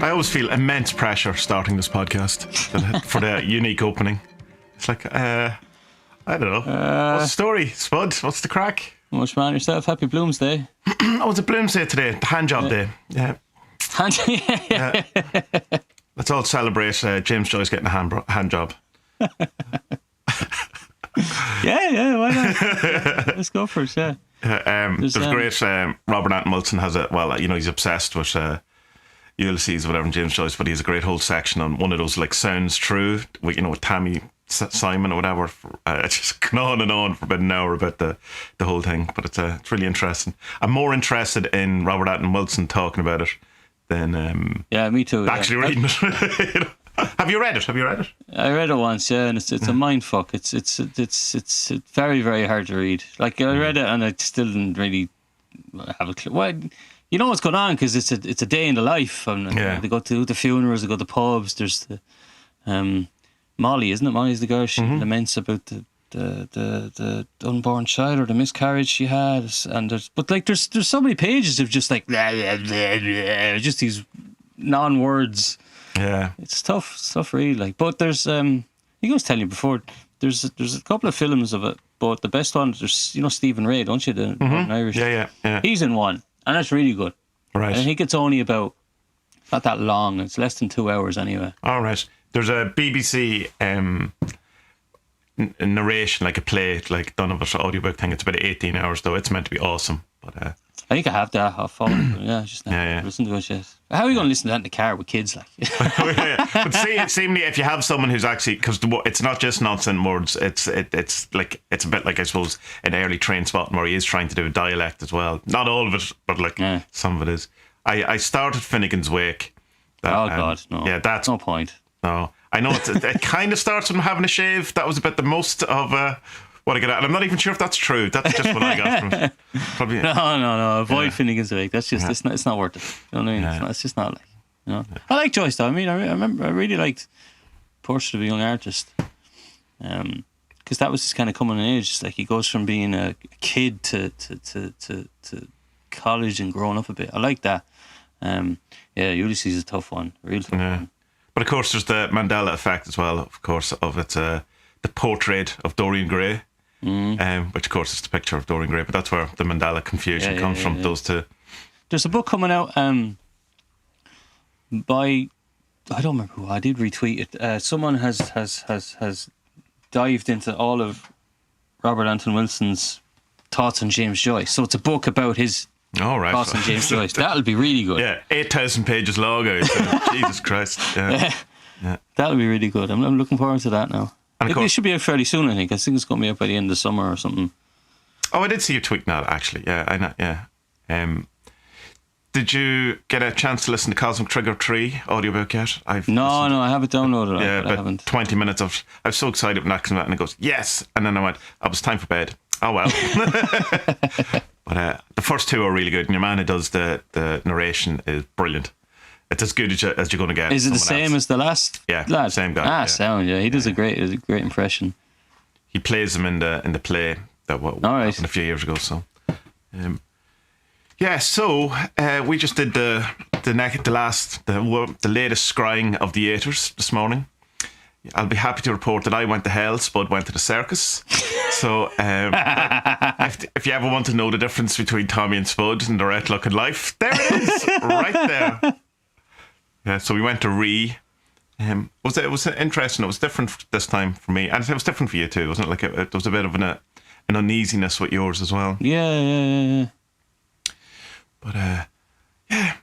I always feel immense pressure starting this podcast for the unique opening. It's like, I don't know. What's the story, Spud? What's the crack? Much man yourself. Happy Bloomsday. Oh, it's a Bloomsday today. The hand job day. Yeah. Yeah. Let's all celebrate James Joyce getting a hand job. Yeah, why not? Yeah, let's go for it, yeah. There's great, Robert Anton Wilson has a, well, you know, he's obsessed with Ulysses or whatever, and James Joyce, but he has a great whole section on one of those, like, sounds true, with, you know, with Tammy Simon or whatever. It's just gone on for about an hour about the whole thing, but it's really interesting. I'm more interested in Robert Anton Wilson talking about it than yeah, me too. Actually reading it. You know? Have you read it? I read it once, yeah, and it's a mind fuck. It's very, very hard to read. Like, I read it and I still didn't really have a clue. Well, you know what's going on because it's a day in the life, and they go to the funerals, they go to pubs. There's the Molly, isn't it? Molly's the girl. She laments about the unborn child or the miscarriage she had, and there's so many pages of just like just these non-words. Yeah, it's tough really. Like, but there's I was telling you before, there's a couple of films of it, but the best one, there's, you know, Stephen Ray, don't you, the Irish? Yeah. He's in one, and that's really good. Right. And I think it's only about, not that long. It's less than 2 hours anyway. All right. There's a BBC narration, like a play, like done of an audiobook thing. It's about 18 hours though. It's meant to be awesome, but I think I have that. I'll follow it. Yeah, just listen to it. Yes. How are you going to listen to that in the car with kids? Like, But seemingly, if you have someone who's actually, because it's not just nonsense words. It's like, it's a bit like, I suppose, an early train spotting where he is trying to do a dialect as well. Not all of it, but like some of it is. I started Finnegan's Wake. God, no. Yeah, that's no point. No, I know it kind of starts with him having a shave. That was about the most of what I got at. And I'm not even sure if that's true. That's just what I got from it. Probably. No. Avoid Finnegan's Wake. That's just it's not worth it. You know what I mean? It's just not like, you know. I like Joyce though. I mean, I remember I really liked Portrait of a Young Artist, because that was just kind of coming of age. It's like he goes from being a kid to college and growing up a bit. I like that. Ulysses is a tough one. Real tough one. But of course, there's the Mandela effect as well. Of course, of it, the portrait of Dorian Gray. Which of course is the picture of Dorian Gray, but that's where the Mandela confusion comes from. Those two. There's a book coming out by, I don't remember who. I did retweet it. Someone has dived into all of Robert Anton Wilson's thoughts on James Joyce. So it's a book about his thoughts on James Joyce. That'll be really good. Yeah, 8,000 pages long. Jesus Christ. Yeah. That'll be really good. I'm looking forward to that now. It should be out fairly soon, I think. I think it's going to be out by the end of the summer or something. Oh, I did see you tweeting that, actually. Yeah, I know. Yeah. Did you get a chance to listen to Cosmic Trigger 3 audiobook yet? No, I haven't downloaded it. Yeah, about 20 minutes of. I was so excited when that came out, and it goes, yes! And then I went, it was time for bed. Oh, well. But the first two are really good, and your man who does the narration is brilliant. It's as good as you're going to get. Is it the same as the last lad? Same guy. Sound, yeah. He does a great impression. He plays him in the play that happened a few years ago. So, so we just did the latest scrying of the Aethers this morning. I'll be happy to report that I went to hell, Spud went to the circus. So if you ever want to know the difference between Tommy and Spud and their outlook in life, there it is, right there. Yeah, so we went to Ree. It was interesting. It was different this time for me, and it was different for you too, wasn't it? Like it was a bit of an uneasiness with yours as well. Yeah. But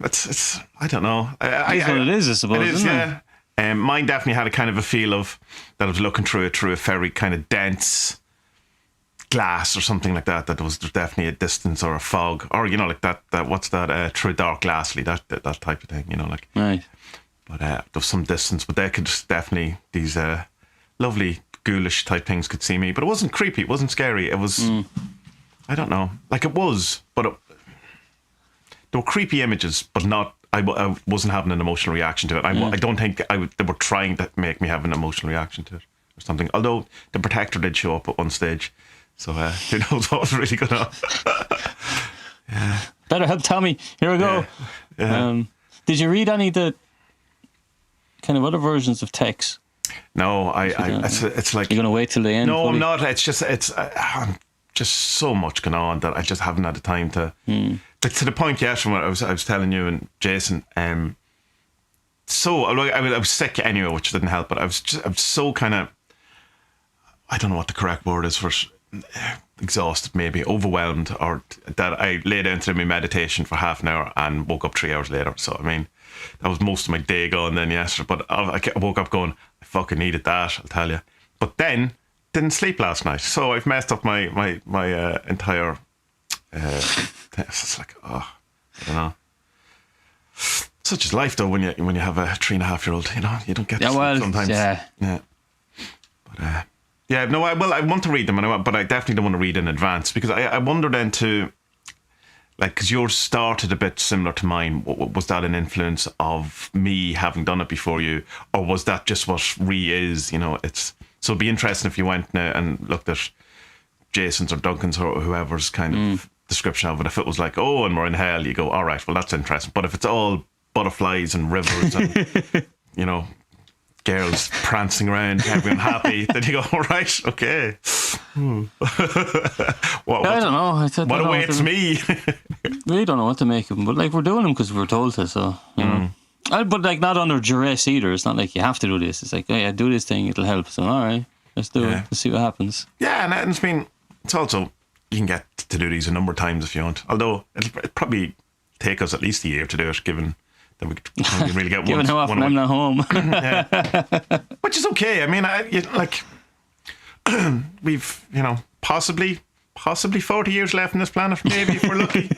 it's I don't know. It's what it is, I suppose. It is, isn't it? Mine definitely had a kind of a feel of that I was looking through a very kind of dense glass or something like that. That there's definitely a distance or a fog, or you know, like that what's that through dark glassly, that type of thing, you know, like. Right. But there was some distance, but they could definitely, these lovely ghoulish type things could see me, but it wasn't creepy, it wasn't scary, it was I don't know, like it was, but there were creepy images, but not. I wasn't having an emotional reaction to it. I don't think they were trying to make me have an emotional reaction to it or something. Although the Protector did show up at one stage, so who knows what was really going on. Better help Tommy. Here we go. Did you read any of the kind of other versions of Tex? No, it's like... You're going to wait till the end? No, I'm not. It's just, I'm just so much going on that I just haven't had the time to... Like, to the point, from what I was telling you and Jason, so I was sick anyway, which didn't help, but I was so kind of... I don't know what the correct word is for exhausted, maybe overwhelmed, or that I lay down to my meditation for half an hour and woke up 3 hours later. So I mean, that was most of my day gone then yesterday. But I woke up going, I fucking needed that, I'll tell you. But then didn't sleep last night, so I've messed up my entire. It's like, oh, I don't know. Such is life, though. When you have a 3.5-year-old, you don't get to sleep sometimes. Yeah. But yeah, no, I want to read them, but I definitely don't want to read in advance, because I wonder then too, like, because yours started a bit similar to mine. Was that an influence of me having done it before you, or was that just what is? So it'd be interesting if you went now and looked at Jason's or Duncan's or whoever's kind of description of it. If it was like, oh, and we're in hell, you go, all right, well, that's interesting. But if it's all butterflies and rivers and girls prancing around, everyone happy, then you go, all right, okay. I don't know. What awaits me? We don't know what to make of them, but like, we're doing them because we're told to, so you know. But like, not under duress either. It's not like you have to do this. It's like, oh yeah, do this thing, it'll help. So all right, let's do it. Let's see what happens. Yeah, and it's also, you can get to do these a number of times if you want. Although it'll probably take us at least a year to do it, given that we can really get given how often I'm not home. Which is okay. I mean, we've possibly 40 years left on this planet, maybe, if we're lucky.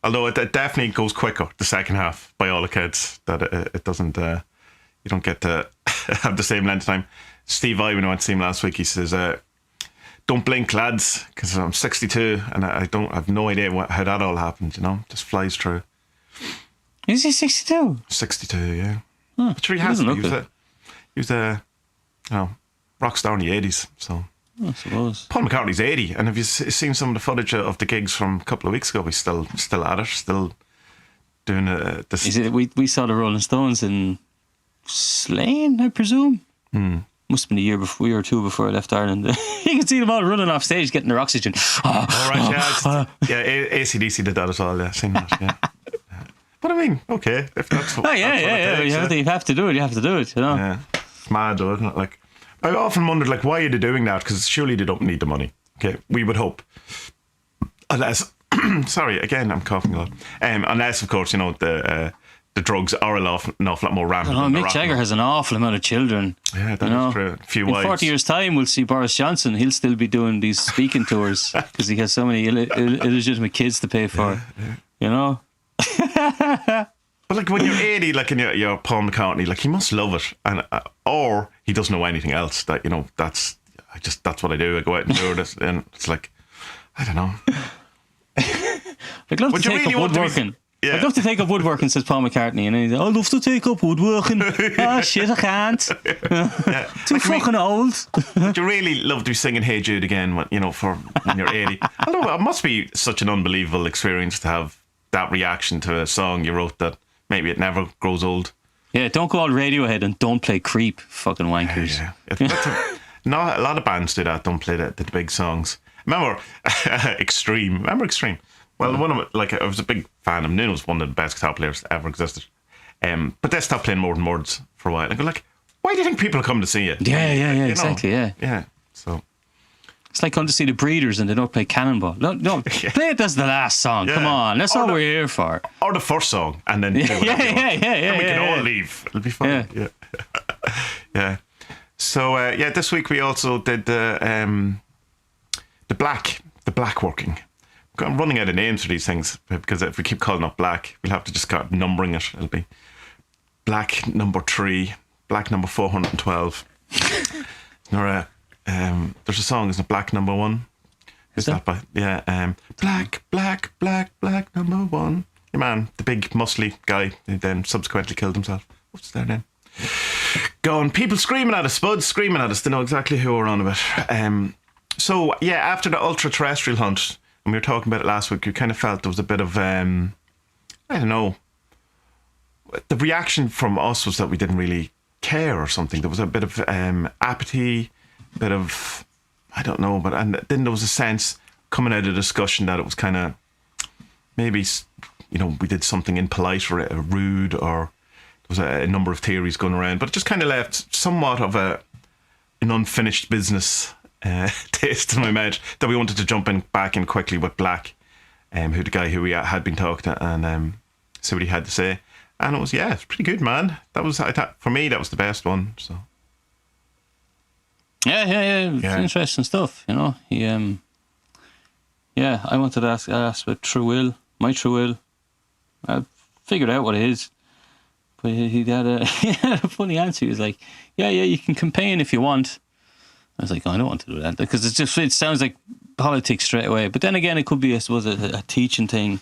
Although it definitely goes quicker, the second half, by all accounts, that it doesn't, you don't get to have the same length of time. Steve I, when I went to see him last week, he says, don't blink, lads, because I'm 62 and I have no idea how that all happened, just flies through. Is he 62? 62, yeah. But sure, he has to. He was a rock star in the 80s, so... I suppose. Paul McCartney's 80, and have you seen some of the footage of the gigs from a couple of weeks ago? He's still at it, still doing this. Is it? We saw the Rolling Stones in Slane, I presume. Must have been a year or two before I left Ireland. You can see them all running off stage, getting their oxygen. All right, AC/DC did that as well. Yeah, seen that. Yeah. But I mean, okay, if that's what. You have to do it. Yeah, it's mad, though, isn't it? Like, I often wondered, like, why are they doing that? Because surely they don't need the money. Okay, we would unless, sorry, again, I'm coughing a lot. Unless, of course, the drugs are an awful lot more rampant. Mick Jagger has an awful amount of children. Yeah, that is true. A few wives. In 40 years' time, we'll see Boris Johnson. He'll still be doing these speaking tours because he has so many illegitimate kids to pay for. Yeah. But like, when you're 80, like, and you're Paul McCartney, like, he must love it, and or he doesn't know anything else. That that's what I do. I go out and do this, and it's like, I don't know. I'd love to take up woodworking. Yeah. I'd love to take up woodworking, says Paul McCartney, and he's like, I'd love to take up woodworking. Shit, I can't. Too fucking old. Would you really love to be singing Hey Jude again? When you're 80. Although it must be such an unbelievable experience to have that reaction to a song you wrote that maybe it never grows old. Yeah, don't go all Radiohead and don't play Creep, fucking wankers. Yeah. A lot of bands do that, don't play the big songs. Remember Extreme? Well, one of them, like, I was a big fan of him. Nuno's one of the best guitar players that ever existed. But they stopped playing More Than Words for a while. I go, like, why do you think people come to see you? Yeah, exactly, yeah. Yeah, so... It's like going to see the Breeders and they don't play Cannonball. No, play it as the last song. Yeah. Come on, that's all we're here for. Or the first song, and then yeah. And we can all leave. It'll be fun. Yeah. Yeah. So this week we also did the black working. I'm running out of names for these things because if we keep calling it black, we'll have to just start numbering it. It'll be black number 3, black number 412. There's a song, isn't it? Black number 1. Is that by? Yeah. Black number 1. Your man, the big muscly guy who then subsequently killed himself. What's their name? Gone. People screaming at us, Spuds screaming at us. They know exactly who we're on about. So yeah, after the ultra terrestrial hunt, and we were talking about it last week, we kind of felt there was a bit of I don't know. The reaction from us was that we didn't really care or something. There was a bit of apathy, bit of, I don't know, but and then there was a sense coming out of the discussion that it was kind of maybe, you know, we did something impolite or rude, or there was a number of theories going around, but it just kind of left somewhat of an unfinished business taste in my mouth that we wanted to jump back in quickly with Black, who the guy who we had been talking to, and see what he had to say. And it was, it's pretty good, man. That was, I thought, for me, that was the best one. So yeah. It's interesting stuff, you know. He I wanted to ask about true will, my true will. I figured out what it is, but he had a funny answer. He was like, yeah, you can campaign if you want. I was like, I don't want to do that, because it sounds like politics straight away. But then again, it could be, I suppose, a teaching thing.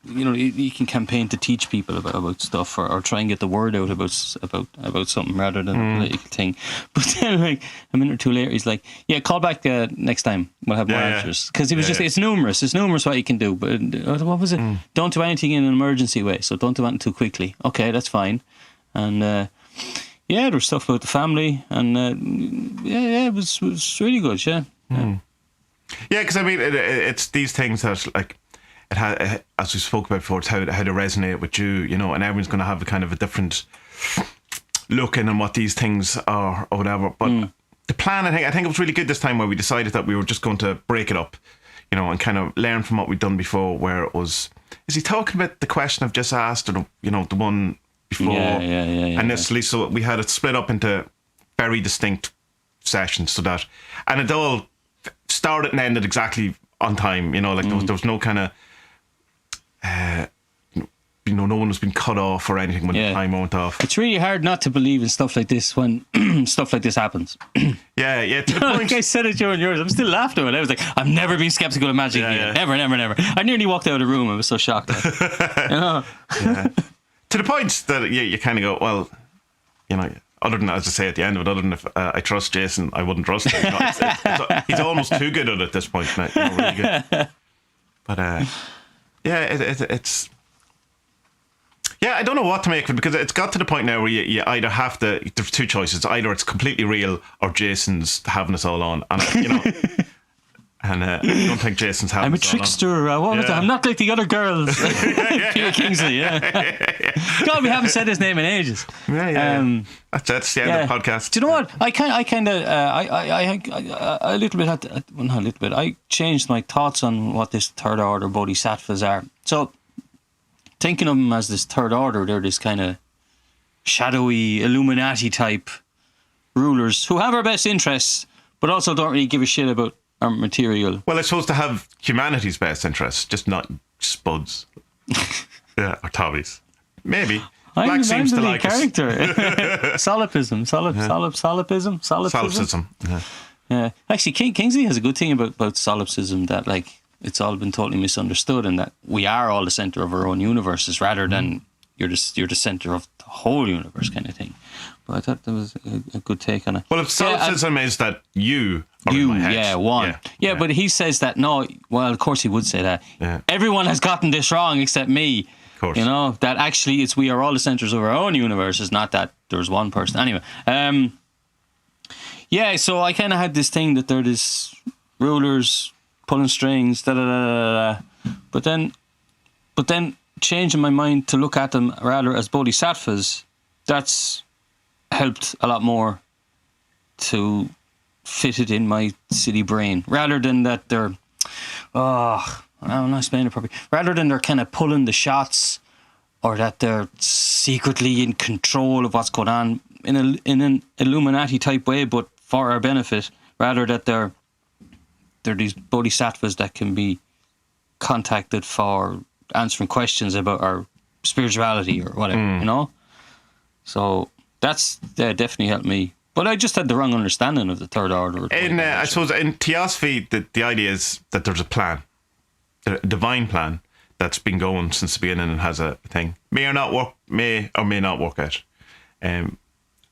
You know, you can campaign to teach people about stuff, or try and get the word out about something rather than a political thing. But then, like a minute or two later, he's like, "Yeah, call back next time. We'll have more answers." Because he was just, it's numerous what you can do. But what was it? Don't do anything in an emergency way. So don't do anything too quickly. Okay, that's fine. And there was stuff about the family, and it was really good. Yeah, because I mean, it's these things that like. It had, as we spoke about before, it's how to resonate with you, you know, and everyone's going to have a kind of a different look in on what these things are or whatever. But the plan, I think it was really good this time, where we decided that we were just going to break it up, you know, and kind of learn from what we'd done before, where it was, is he talking about the question I've just asked, or the one before? Initially, so we had it split up into very distinct sessions, so that, and it all started and ended exactly on time, you know, like there was no kind of, no one was being cut off or anything when the time went off. It's really hard not to believe in stuff like this when stuff like this happens. To the point. Like I said it during yours, I'm still laughing at it. I was like, I've never been skeptical of magic. Never. I nearly walked out of the room. I was so shocked. To the point that you kind of go, well, you know, other than, as I say at the end of it, other than if I trust Jason, I wouldn't trust him. You know, he's almost too good at it at this point, mate. You know, really good. But it's. Yeah, I don't know what to make of it, because it's got to the point now where you either have to. There's two choices: either it's completely real, or Jason's having us all on, and you know. And I don't think Jason's having. I'm a trickster. I'm not like the other girls. Peter Kingsley. God, we haven't said his name in ages. That's the end of the podcast. Do you know what? I changed my thoughts on what this third order bodhisattvas are. So, thinking of them as this third order, they're this kind of shadowy Illuminati type rulers who have our best interests, but also don't really give a shit about our material. Well, I suppose to have humanity's best interests, just not spuds. Or Tobbies. Maybe. Black seems to like character. Solipsism. Solipsism. Yeah. Actually, Kingsley has a good thing about solipsism, that like it's all been totally misunderstood, and that we are all the center of our own universes, rather than you're the center of the whole universe kind of thing. But I thought that was a good take on it. Well, if solipsism is that you are in my head. Yeah, but he says that, no, well, of course he would say that. Yeah. Everyone has gotten this wrong except me. Of course. You know, that actually we are all the centers of our own universes, not that there's one person. Anyway, so I kind of had this thing that they're these rulers pulling strings, But then changing my mind to look at them rather as bodhisattvas, that's helped a lot more to fit it in my silly brain, rather than that they're I'm not explaining it properly, rather than they're kind of pulling the shots, or that they're secretly in control of what's going on in an Illuminati type way, but for our benefit, rather that they're these bodhisattvas that can be contacted for answering questions about our spirituality or whatever, you know? So that's definitely helped me. But I just had the wrong understanding of the third order. I suppose in Theosophy, the idea is that there's a plan, a divine plan that's been going since the beginning and has a thing. May or may not work out. And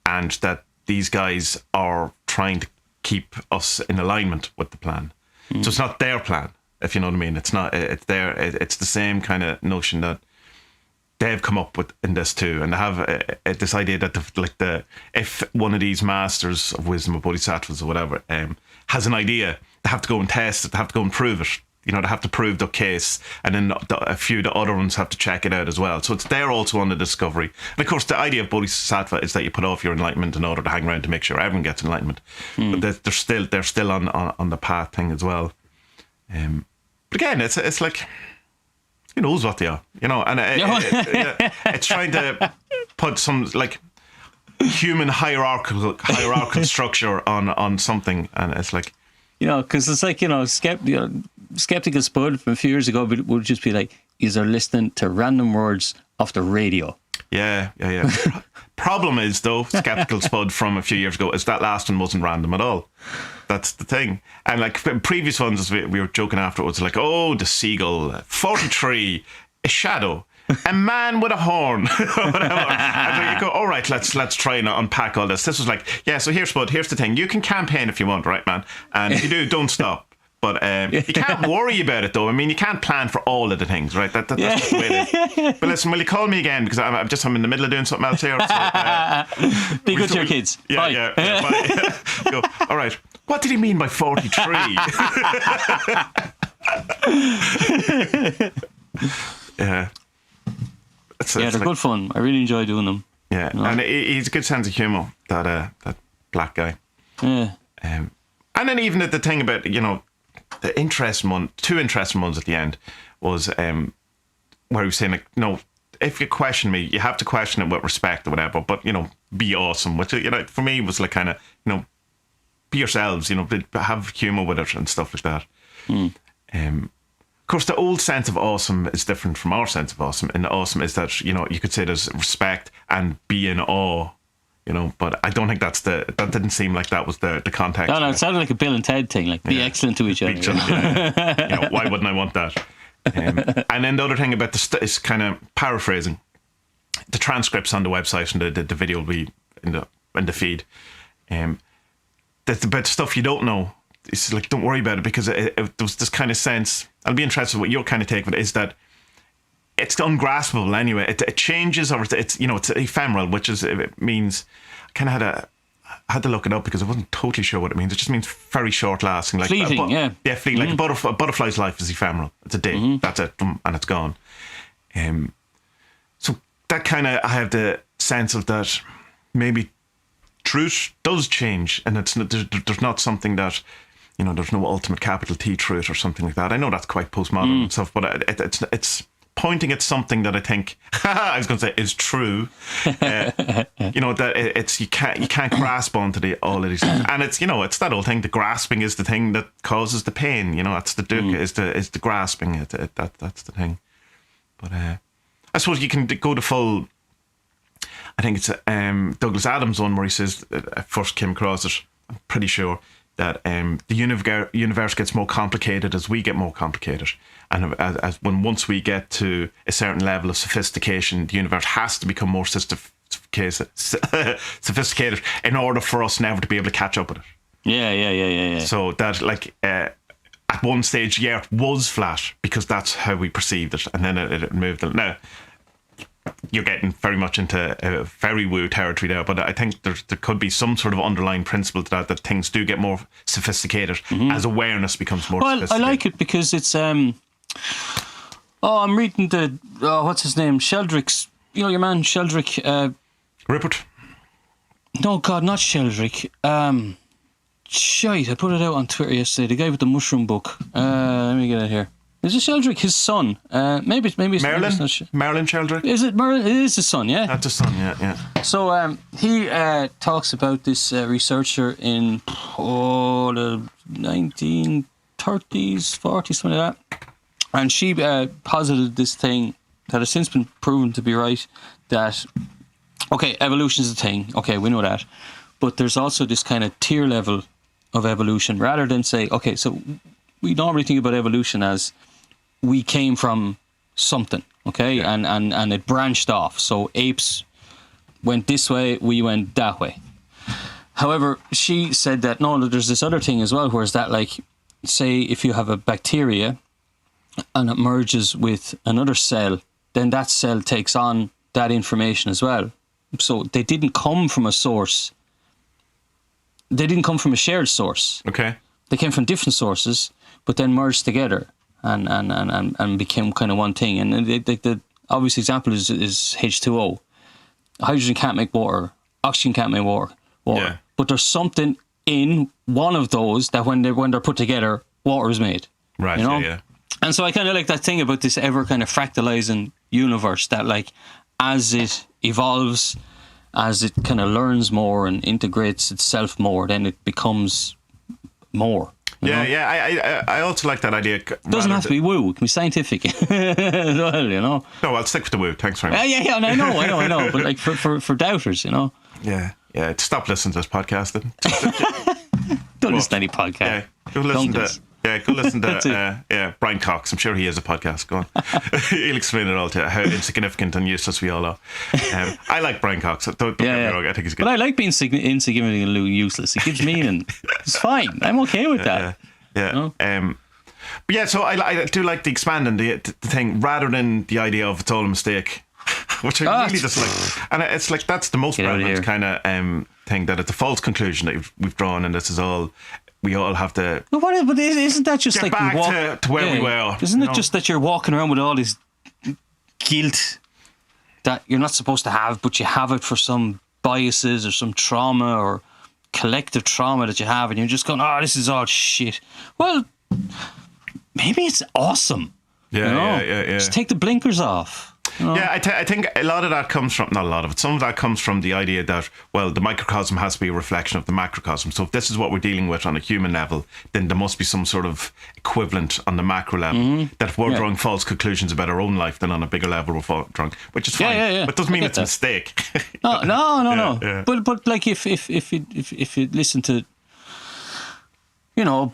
that these guys are trying to keep us in alignment with the plan. So it's not their plan, if you know what I mean. It's not. It's the same kind of notion that they've come up with in this too, and they have this idea that if one of these masters of wisdom or bodhisattvas or whatever has an idea, they have to go and test it, they have to go and prove it. You know, they have to prove the case, and then a few of the other ones have to check it out as well. So they're also on the discovery. And of course, the idea of bodhisattva is that you put off your enlightenment in order to hang around to make sure everyone gets enlightenment. But they're still on the path thing as well. But again, it's like, who knows what they are, you know? And it's trying to put some like human hierarchical structure on something, and it's like, you know, because it's like, you know, skeptical Spud from a few years ago would just be like, "Is are listening to random words off the radio." Yeah. Problem is, though, skeptical Spud from a few years ago is that last one wasn't random at all. That's the thing. And like previous ones, as we were joking afterwards, like, oh, the seagull, 43, a shadow, a man with a horn, whatever. And you go, all right, let's try and unpack all this. This was like, yeah, so here's the thing. You can campaign if you want, right, man? And if you do, don't stop. But you can't worry about it, though. I mean, you can't plan for all of the things, right? That's just the way it is. But listen, will you call me again? Because I'm in the middle of doing something else here. So, be good to your kids. Bye. Yeah, bye. Go, all right. What did he mean by 43? Yeah. They're good fun. I really enjoy doing them. Yeah, you know? And he's a good sense of humour, that black guy. Yeah. And then even the thing about, you know, the interesting one, two interesting ones at the end was where he was saying, like, no, if you question me, you have to question it with respect or whatever, but, you know, be awesome, which, you know, for me was like kind of, you know, be yourselves, you know, have humour with it and stuff like that. Of course, the old sense of awesome is different from our sense of awesome. And the awesome is that, you know, you could say there's respect and be in awe, you know, but I don't think that didn't seem like that was the context. No, it sounded like a Bill and Ted thing, like be excellent to each other. You know, why wouldn't I want that? And then the other thing about is kind of paraphrasing. The transcripts on the website and the video will be in the feed. That's about stuff you don't know. It's like, don't worry about it, because there was this kind of sense. I'll be interested in what your kind of take of it is, that it's ungraspable anyway. It changes, or it's, you know, it's ephemeral, which is, it means, I kind of had to look it up because I wasn't totally sure what it means. It just means very short lasting, like fleeting, yeah, fleeting. Like a butterfly's life is ephemeral. It's a day, that's it, and it's gone. So that kind of, I have the sense of that maybe truth does change, and it's not, there's not something that, you know, there's no ultimate capital T truth or something like that. I know that's quite postmodern and stuff, but it's pointing at something that I think I was going to say is true. You know, that it's you can't grasp onto all of these things. And it's, you know, it's that old thing. The grasping is the thing that causes the pain. You know, that's the dukkha, is the grasping. That's the thing. But I suppose you can go to full. I think it's Douglas Adams one where he says, I first came across it, I'm pretty sure, that the universe gets more complicated as we get more complicated. And once we get to a certain level of sophistication, the universe has to become more sophisticated in order for us never to be able to catch up with it. Yeah. So that, like, at one stage, the Earth was flat because that's how we perceived it. And then it moved. Now, you're getting very much into very woo territory there, but I think there could be some sort of underlying principle to that things do get more sophisticated as awareness becomes more sophisticated. I like it because it's I'm reading what's his name, Sheldrick's, you know, your man Sheldrick, Rippert. No, God, not Sheldrick. Shite, I put it out on Twitter yesterday, the guy with the mushroom book. Let me get it here. Is it Sheldrick, his son? Maybe it's Merlin Sheldrick. Is it Merlin? It is his son, yeah. That's his son, yeah. So he talks about this researcher in the 1930s, 40s, something like that, and she posited this thing that has since been proven to be right. That evolution is a thing. Okay, we know that, but there's also this kind of tier level of evolution, rather than say, so we normally think about evolution as we came from something, and it branched off. So apes went this way, we went that way. However, she said that no, there's this other thing as well, whereas that, like, say if you have a bacteria and it merges with another cell then that cell takes on that information as well. So they didn't come from a source. They didn't come from a shared source. Okay. They came from different sources, but then merged together and became kind of one thing. And the obvious example is H2O. Hydrogen can't make water. Oxygen can't make water. Yeah. But there's something in one of those that when they're put together, water is made. Right. You know? Yeah. And so I kind of like that thing about this ever kind of fractalizing universe that, like, as it evolves, as it kind of learns more and integrates itself more, then it becomes more. Yeah, yeah. I also like that idea. It doesn't have to be woo. It can be scientific as well, you know. No, I'll stick with the woo. Thanks very much. Yeah. I know. But like for doubters, you know. Yeah. Stop listening to this podcast. Then. Don't listen to any podcast. Yeah, go listen to. Yeah, go listen to Brian Cox. I'm sure he has a podcast. Go on. He'll explain it all to you, how insignificant and useless we all are. I like Brian Cox. Don't get me wrong. I think he's good. But I like being insignificant and useless. It gives meaning. It's fine. I'm okay with that. Yeah. You know? But yeah, so I do like the expanding the thing rather than the idea of it's all a mistake, which I really just like. And it's like that's the most prevalent kind of thing, that it's a false conclusion that we've drawn, and this is all. We all have to. No, but isn't that just get like back to where we were? Isn't it just that you're walking around with all this guilt that you're not supposed to have, but you have it for some biases or some trauma or collective trauma that you have, and you're just going, "Oh, this is all shit." Well, maybe it's awesome. Yeah. Just take the blinkers off. You know? Yeah, I think a lot of that comes from, not a lot of it, some of that comes from the idea that, well, the microcosm has to be a reflection of the macrocosm. So if this is what we're dealing with on a human level, then there must be some sort of equivalent on the macro level. That if we're drawing false conclusions about our own life, then on a bigger level we're drawing, which is fine. Yeah. But it doesn't mean it's a mistake. No. Yeah. But like if you listen to, you know,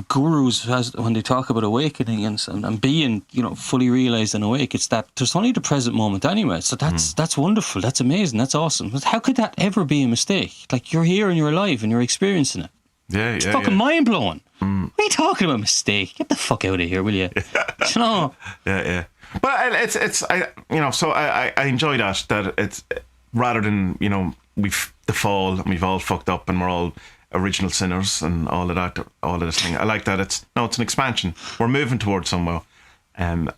gurus when they talk about awakening and being, you know, fully realized and awake, it's that there's only the present moment anyway. So that's wonderful. That's amazing. That's awesome. But how could that ever be a mistake? Like, you're here and you're alive and you're experiencing it. Yeah, it's fucking mind blowing. What are you talking about, mistake? Get the fuck out of here, will you? You know? Yeah. But it's so I enjoy that it's rather than, you know, we've the fall and we've all fucked up and we're all original sinners and all of this thing. I like that it's an expansion. We're moving towards somewhere, and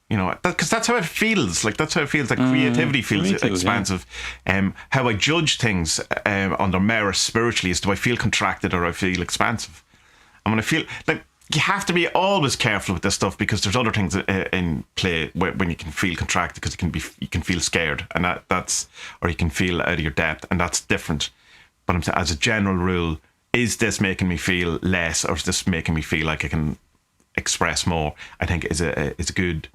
you know, because that's how it feels. Like that's how it feels. Like creativity feels expansive. Yeah. How I judge things on their merit spiritually is, do I feel contracted or I feel expansive? And when I feel like, you have to be always careful with this stuff, because there's other things in play when you can feel contracted, because you can feel scared, and that's or you can feel out of your depth, and that's different. But I'm saying, as a general rule, is this making me feel less, or is this making me feel like I can express more? I think is a good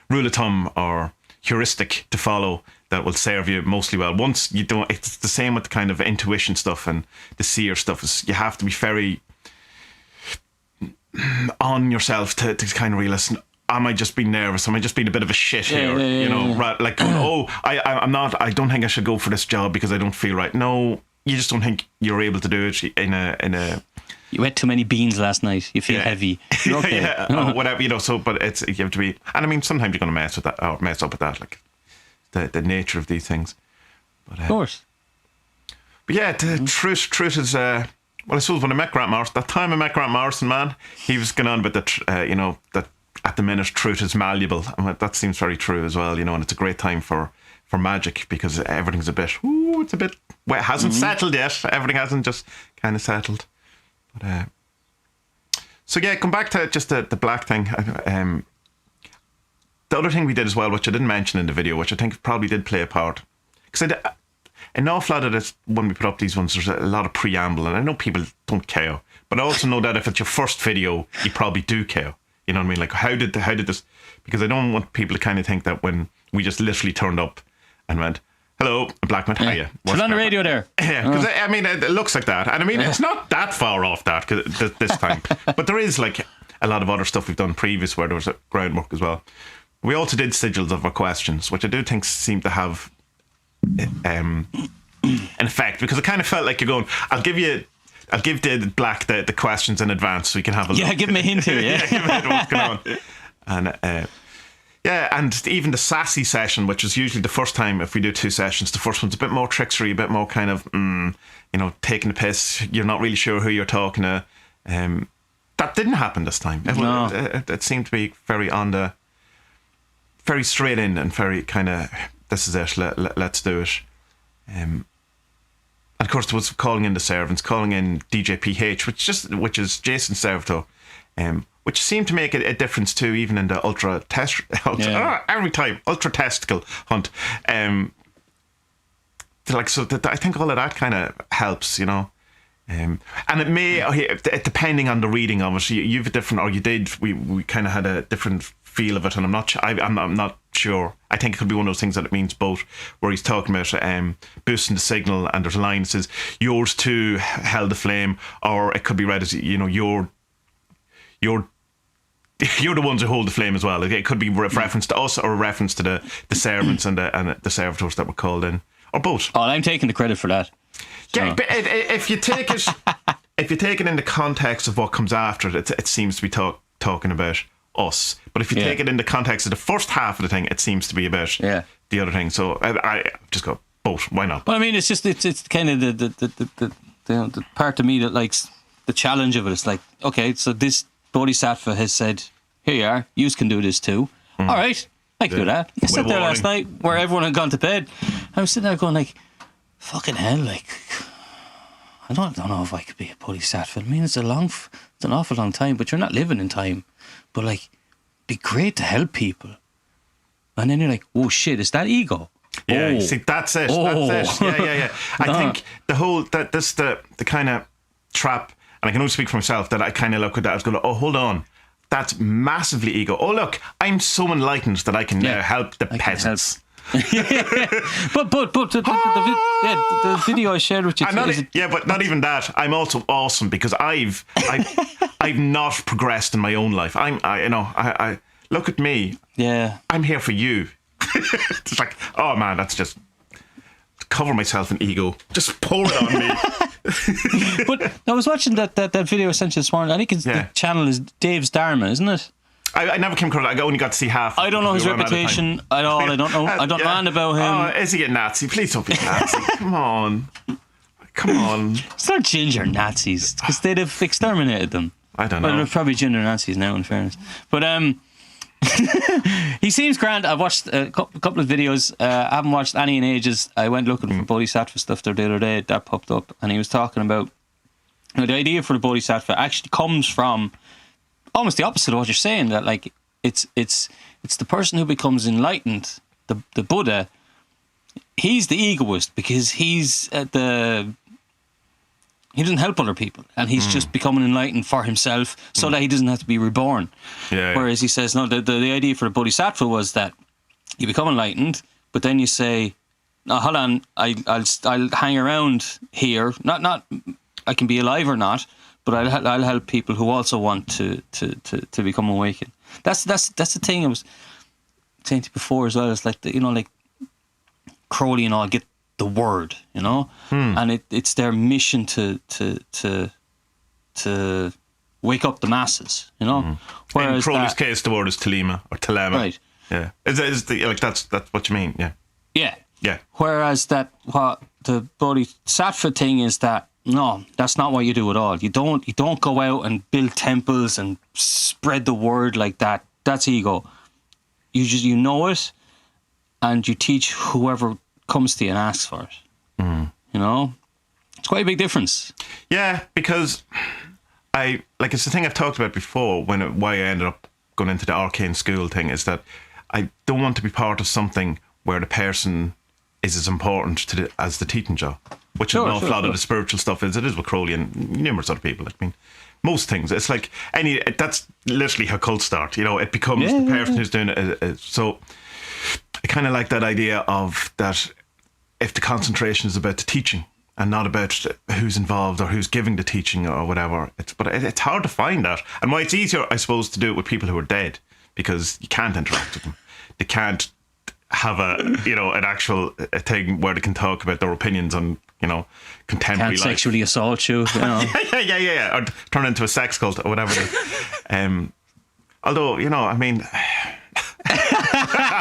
rule of thumb or heuristic to follow that will serve you mostly well. Once you don't, it's the same with the kind of intuition stuff and the seer stuff. Is you have to be very on yourself to kind of realize, am I just being nervous? Am I just being a bit of a shit here? You know, right? Like, I'm not. I don't think I should go for this job because I don't feel right. No. You just don't think you're able to do it in a. You ate too many beans last night. You feel heavy. You're okay. Or whatever, you know. So, but you have to be, and I mean, sometimes you're going to mess with that or mess up with that, like the nature of these things. But, of course. But yeah, the truth is. Well, I suppose when I met Grant Morrison, that time I met Grant Morrison, man, he was going on about that. You know, that at the minute truth is malleable, and that seems very true as well. You know, and it's a great time for magic, because everything's a bit. It's a bit. Well, it hasn't settled yet. Everything hasn't just kind of settled. But so yeah, come back to just the black thing. The other thing we did as well, which I didn't mention in the video, which I think probably did play a part, because an awful lot of this, when we put up these ones, there's a lot of preamble, and I know people don't care, but I also know that if it's your first video, you probably do care. You know what I mean? Like, how did this? Because I don't want people to kind of think that when we just literally turned up and went, "Hello, black man, hiya." Turn on the radio there. Yeah, because I mean, it looks like that, and I mean, it's not that far off that this time, but there is like a lot of other stuff we've done previous where there was a groundwork as well. We also did sigils of our questions, which I do think seem to have an effect, because it kind of felt like you're going, I'll give the black the questions in advance so we can have a look. Yeah, give him a hint here. Yeah, give him a hint of what's going on. And Yeah, and even the sassy session, which is usually the first time if we do 2 sessions, the first one's a bit more trickstery, a bit more kind of, taking the piss. You're not really sure who you're talking to. That didn't happen this time. It seemed to be very straight in and very kind of, this is it, let's do it. And of course there was calling in the servants, calling in DJ PH, which is Jason's servitor, which seemed to make a difference too, even in the ultra testicle hunt. I think all of that kind of helps, and it may, depending on the reading of it, you have a different, or you did. We kind of had a different feel of it, and I'm not sure. I think it could be one of those things that it means both, where he's talking about boosting the signal, and there's a line that says yours too held the flame, or it could be read as you're the ones who hold the flame as well. It could be reference to us or a reference to the servants and the servitors that were called in, or both. Oh, I'm taking the credit for that. Yeah, so. But if you take it in the context of what comes after it, it seems to be talking about us. But if you take it in the context of the first half of the thing, it seems to be about the other thing. So I just go both. Why not? Well, I mean, it's kind of the part of me that likes the challenge of it. It's like, okay, so this Bodhisattva has said, here you are, you can do this too. All right, I can do that. I sat there last night where everyone had gone to bed. I was sitting there going like, fucking hell, like, I don't know if I could be a Bodhisattva. I mean, it's an awful long time, but you're not living in time. But like, be great to help people. And then you're like, oh shit, is that ego? Yeah, see, that's it. That's it. Yeah. I think the kind of trap, and I can only speak for myself, that I kind of look at that as going, oh, hold on, that's massively ego. Oh, look, I'm so enlightened that I can help the peasants. But the video I shared with you, but not even that. I'm also awesome because I've not progressed in my own life. I look at me. Yeah, I'm here for you. It's like, oh man, that's just cover myself in ego. Just pour it on me. But I was watching that video I sent you this morning. I think the channel is Dave's Dharma, isn't it? I never came across it. I only got to see half. I don't know his reputation at all. I don't know anything about him. Oh, is he a Nazi? Please don't be a Nazi. Come on. It's not ginger Nazis, because they'd have exterminated them. I don't know. Well, they're probably ginger Nazis now, in fairness. But he seems grand. I've watched a couple of videos. I haven't watched any in ages. I went looking for Bodhisattva stuff there the other day. That popped up, and he was talking about the idea for the Bodhisattva actually comes from almost the opposite of what you're saying, that like it's the person who becomes enlightened, the Buddha. He's the egoist because he doesn't help other people, and he's just becoming enlightened for himself so that he doesn't have to be reborn. Whereas he says, no, the idea for the Bodhisattva was that you become enlightened, but then you say, no, hold on, I'll hang around here, not I can be alive or not, but I'll help people who also want to become awakened. That's the thing I was saying to you before as well. It's like like Crowley and all get the word, and it's their mission to wake up the masses, Whereas in Crowley's case, the word is telema or telema. Right. Yeah. That's what you mean. Yeah. Yeah. Yeah. Whereas what the Bodhisattva thing is that. No, that's not what you do at all. You don't go out and build temples and spread the word like that. That's ego. You know it, and you teach whoever comes to you and asks for it. It's quite a big difference. Yeah, because it's the thing I've talked about before. Why I ended up going into the arcane school thing is that I don't want to be part of something where the person is as important as the teaching job. Which is an awful lot of the spiritual stuff is. It is with Crowley and numerous other people. I mean, most things. It's like that's literally how cults start. It becomes the person who's doing it. So I kind of like that idea of that if the concentration is about the teaching and not about who's involved or who's giving the teaching or whatever. But it's hard to find that. And why it's easier, I suppose, to do it with people who are dead, because you can't interact with them. They can't have an actual thing where they can talk about their opinions on contemporary life. Can't sexually assault you. Yeah. Or turn into a sex cult or whatever it is. Although, I mean,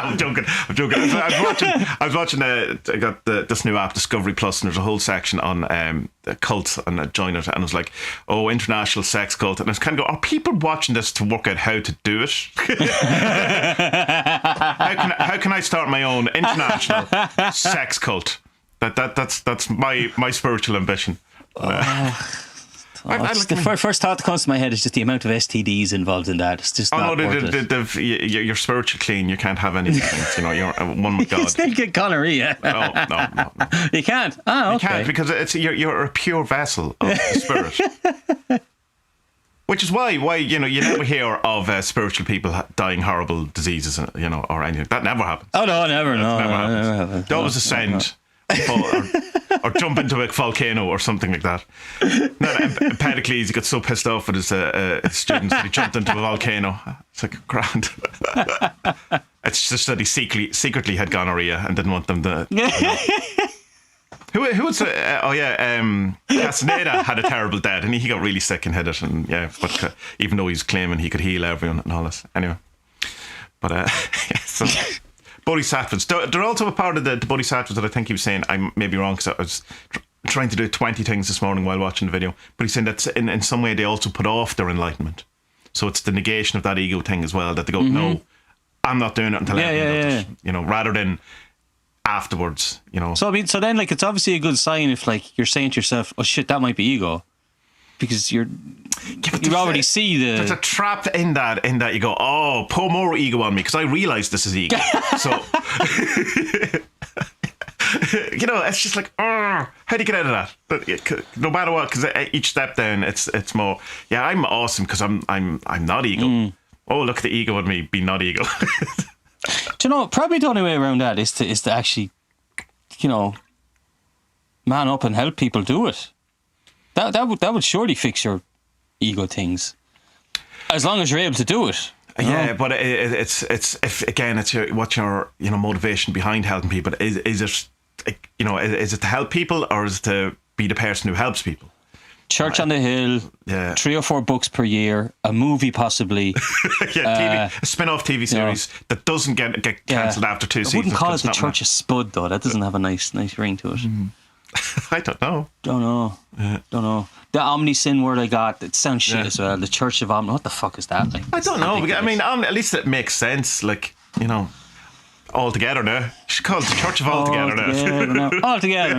I'm joking. I was watching. I got this new app, Discovery Plus, and there's a whole section on cults, and I joined it, and it was like, oh, international sex cult, and I was kind of go, are people watching this to work out how to do it? how can I start my own international sex cult? That's my spiritual ambition. First thought that comes to my head is just the amount of STDs involved in that. It's just not worth it. You're spiritually clean. You can't have anything. You're one with God. You still get gonorrhea. No. You can't. Okay. You can't, because you're a pure vessel of the spirit. Which is why you never hear of spiritual people dying horrible diseases, or anything. That never happens. Oh no, never. No, never happens. Never happens. They always ascend. Or jump into a volcano or something like that. Empedocles, he got so pissed off with his students that he jumped into a volcano. It's like, grand. It's just that he secretly had gonorrhea and didn't want them to. Who would say? Castaneda had a terrible death, and he got really sick and had it, and but even though he's claiming he could heal everyone and all this, anyway. But so. Bodhisattvas. They're also a part of the Bodhisattvas that I think he was saying. I may be wrong, because I was trying to do 20 things this morning while watching the video. But he's saying that in some way they also put off their enlightenment. So it's the negation of that ego thing as well, that they go, no, I'm not doing it until I rather than afterwards, So so then it's obviously a good sign if you're saying to yourself, oh shit, that might be ego. Because you already see there's a trap in that you go, oh, pour more ego on me, because I realise this is ego. So it's just like, how do you get out of that? But no matter what, because each step down, it's more, I'm awesome because I'm not ego. Oh, look at the ego in me, be not ego. Do you know, probably the only way around that is to actually, man up and help people do it. That would surely fix your ego things, as long as you're able to do it. Yeah, but it's what's your motivation behind helping people? Is it to help people, or is it to be the person who helps people? Church on the Hill, 3 or 4 books per year, a movie possibly. TV, a spin-off TV series that doesn't get cancelled after 2 seasons. I wouldn't call it the Church of Spud, though. That doesn't have a nice ring to it. I don't know. Don't know. The Omni-Sin word I got, it sounds shit as well. The Church of Omni, what the fuck is that like? I don't know. I mean, at least it makes sense. All together now. You should call it the Church of All Together now. All together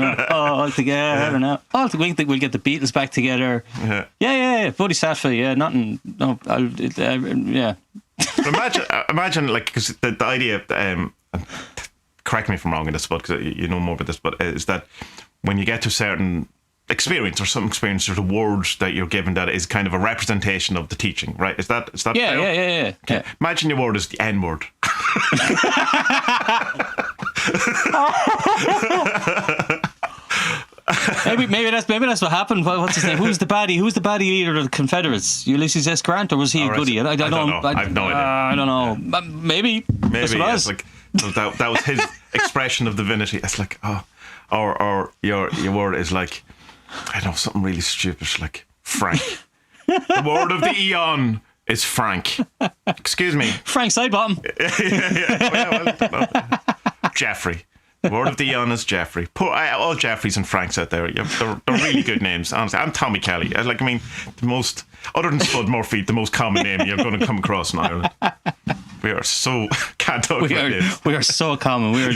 now. We'll get the Beatles back together. Yeah. Bodhisattva. Nothing. No. Imagine, because the idea. Correct me if I'm wrong in this, but because you know more about this, but is that when you get to a certain experience or some experience, there's a word that you're given that is kind of a representation of the teaching, right? Is that Yeah. Okay. Imagine your word is the N word. maybe that's what happened. What's his name? Who's the baddie leader of the Confederates? Ulysses S. Grant, or was he a goodie? I don't know. I have no idea. I don't know. Maybe it's like that was his expression of divinity. It's like, or your word is like, I don't know, something really stupid, like Frank. The word of the eon is Frank. Excuse me, Frank Sidebottom. Jeffrey. The word of the eon is Jeffrey. All Jeffreys and Franks out there, they're really good names. Honestly, I'm Tommy Kelly. The most, other than Spud Murphy, the most common name you're going to come across in Ireland. We are so we are so common. We are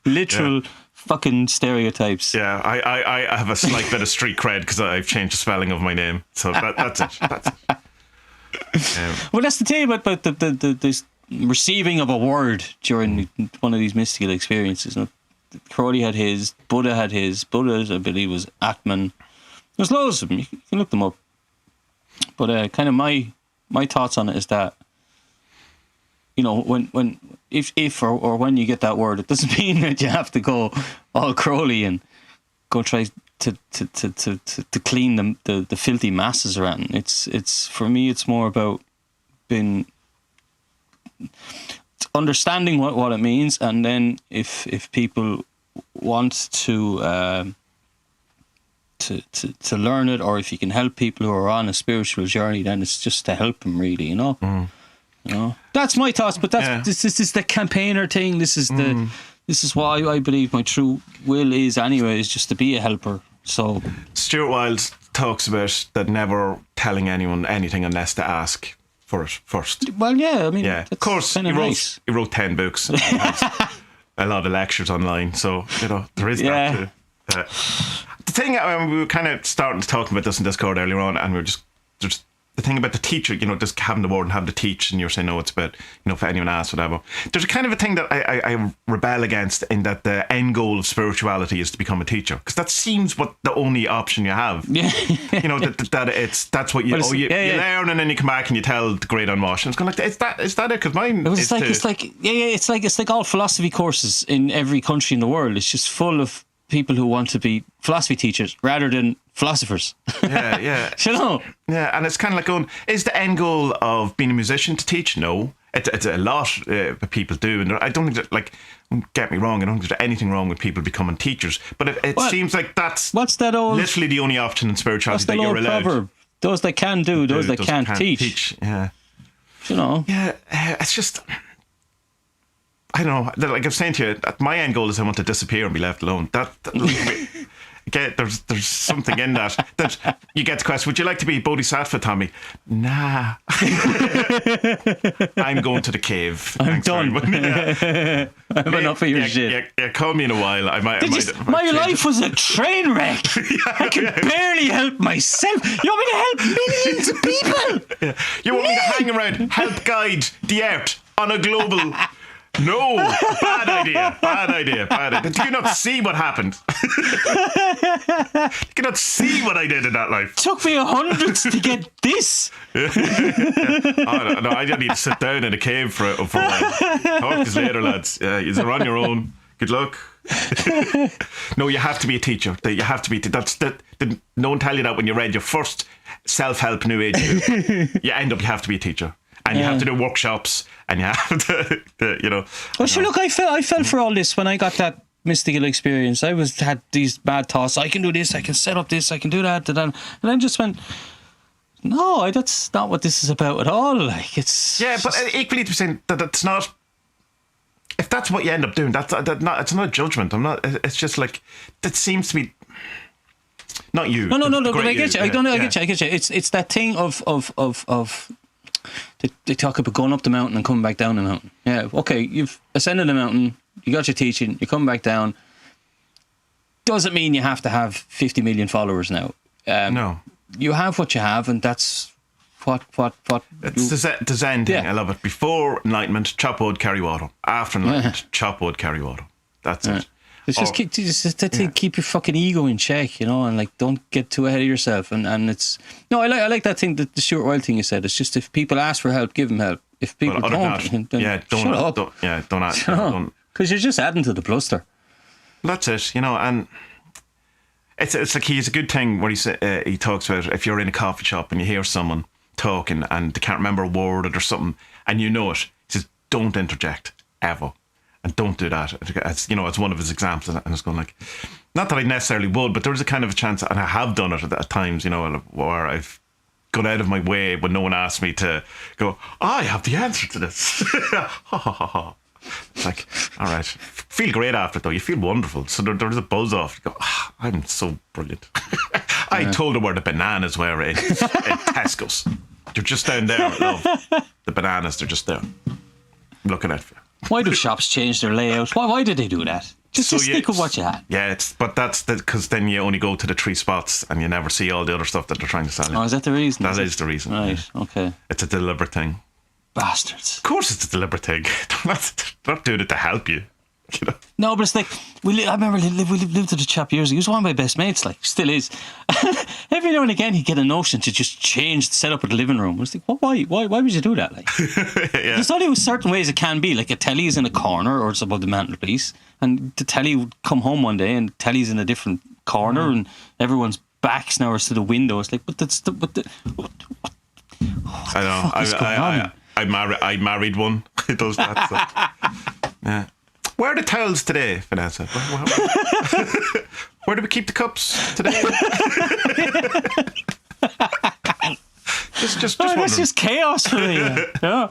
literal fucking stereotypes. Yeah, I have a slight bit of street cred because I've changed the spelling of my name. So that's it. Well, that's the thing about the receiving of a word during one of these mystical experiences. Crowley had his, Buddha had his. Buddha, I believe, was Atman. There's loads of them. You can look them up. But kind of my thoughts on it is that, if when you get that word, it doesn't mean that you have to go all Crowley and go try to clean the filthy masses around. It's for me, it's more about being understanding what it means, and then if people want to learn it, or if you can help people who are on a spiritual journey, then it's just to help them, really, You know, that's my thoughts. But this is the campaigner thing. This is why I believe my true will is anyway, is just to be a helper. So Stuart Wilde talks about that never telling anyone anything unless they ask for it first. Well, yeah, I mean, of course, he wrote 10 books. And has a lot of lectures online, so there is that too. The thing, we were kind of starting to talk about this in Discord earlier on, and we were just there's the thing about the teacher, just having the word and having to teach, and you're saying, no, it's about, if anyone asks, whatever. There's a kind of a thing that I rebel against, in that the end goal of spirituality is to become a teacher, because that seems what the only option you have. Yeah. That's what you learn, and then you come back and you tell the great unwashed. And it's kind of like, is that it? Because mine it's like all philosophy courses in every country in the world. It's just full of people who want to be philosophy teachers rather than philosophers. Yeah. Yeah, and it's kind of like going, is the end goal of being a musician to teach? No. It's a lot of people do, and I don't think that, don't get me wrong, I don't think there's anything wrong with people becoming teachers, but it seems like that's literally the only option in spirituality that you're allowed. Proverb? Those that can do, those that can't teach. Yeah. Yeah, it's just, I don't know, like I was saying to you, my end goal is I want to disappear and be left alone. There's something in that you get the question, would you like to be Bodhisattva, Tommy? Nah. I'm going to the cave. I'm done. I have enough of your shit. Yeah, call me in a while. My life was a train wreck. I could barely help myself. You want me to help millions of people? Yeah. You want me to hang around, help guide the earth on a global... No, bad idea. Did you not see what happened? You cannot see what I did in that life. Took me 100 to get this. Yeah. No, I don't need to sit down in a cave for a while. Talk to us later, lads. You're on your own. Good luck. No, you have to be a teacher. You have to be. No one tell you that when you read your first self-help New Age book. You have to be a teacher. And you have to do workshops, and you have to. Well, sure. Look, I fell for all this when I got that mystical experience. I had these bad thoughts. I can do this. I can set up this. I can do that. And I just went, no, that's not what this is about at all. Like, it's but equally to be saying that it's not. If that's what you end up doing, it's not a judgment. I'm not. It's just like that seems to be. Not you. No. But I get you. I get you. It's that thing of. They talk about going up the mountain and coming back down the mountain. Yeah, okay, you've ascended the mountain, you got your teaching, you come back down. Doesn't mean you have to have 50 million followers now. No. You have what you have, and that's what. It's the Zen thing. I love it. Before enlightenment, chop wood, carry water. After enlightenment, chop wood, carry water. That's it. It's just keep your fucking ego in check, and don't get too ahead of yourself. And it's I like that thing, the Stuart Wilde thing you said. It's just if people ask for help, give them help. If people don't, then shut up. Don't ask. Because you're just adding to the bluster. That's it, and it's like he's a good thing where he talks about if you're in a coffee shop and you hear someone talking and they can't remember a word or something, and you know it. He says, don't interject ever. And don't do that. It's one of his examples, and it's going like, not that I necessarily would, but there is a kind of a chance, and I have done it at times, where I've gone out of my way when no one asks me to go, I have the answer to this. It's like, all right, feel great after it though. You feel wonderful. So there's a buzz off. You go, I'm so brilliant. I told her where the bananas were in Tesco's. They're just down there. Love. The bananas, they're just there. Looking at you. Why do shops change their layout? Why did they do that? Just stick with what you had. Yeah, but that's because then you only go to the 3 spots and you never see all the other stuff that they're trying to sell you. Oh, is that the reason? That is the reason. Right, okay. It's a deliberate thing. Bastards. Of course it's a deliberate thing. They're not doing it to help you. No, but it's like, I remember we lived with a chap years ago. He was one of my best mates, still is. Every now and again he'd get a notion to just change the setup of the living room. I was like, why would you do that? There's only certain ways it can be. Like a telly is in a corner or it's above the mantelpiece, and the telly would come home one day and the telly's in a different corner and everyone's backs now are to the window. It's like, I married one who does that. So. Yeah. Where are the towels today, Vanessa? Where do we keep the cups today? Just that's wondering. just chaos for me. Yeah.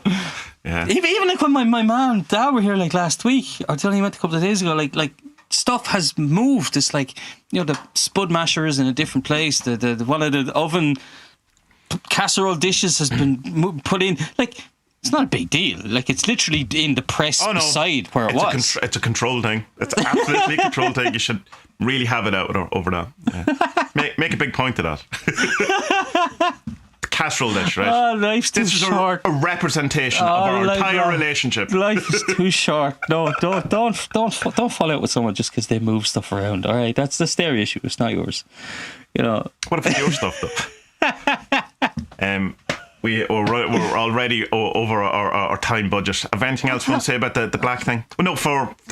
Yeah. Even like when my mom and dad were here like last week, or till he went a couple of days ago, like stuff has moved. It's like, the spud masher is in a different place. The one of the oven casserole dishes has been put in. Like, it's not a big deal. Like, it's literally in the press beside where it was. It's a control thing. It's absolutely a control thing. You should really have it out over that. Yeah. Make a big point of that. Casserole dish, right? Oh, life's too short. A representation of our entire relationship. Life is too short. No, don't fall out with someone just because they move stuff around. All right, that's their issue. It's not yours. What if it's your stuff though? We're already over our time budget. Have anything else you want to say about the black thing? Well, no,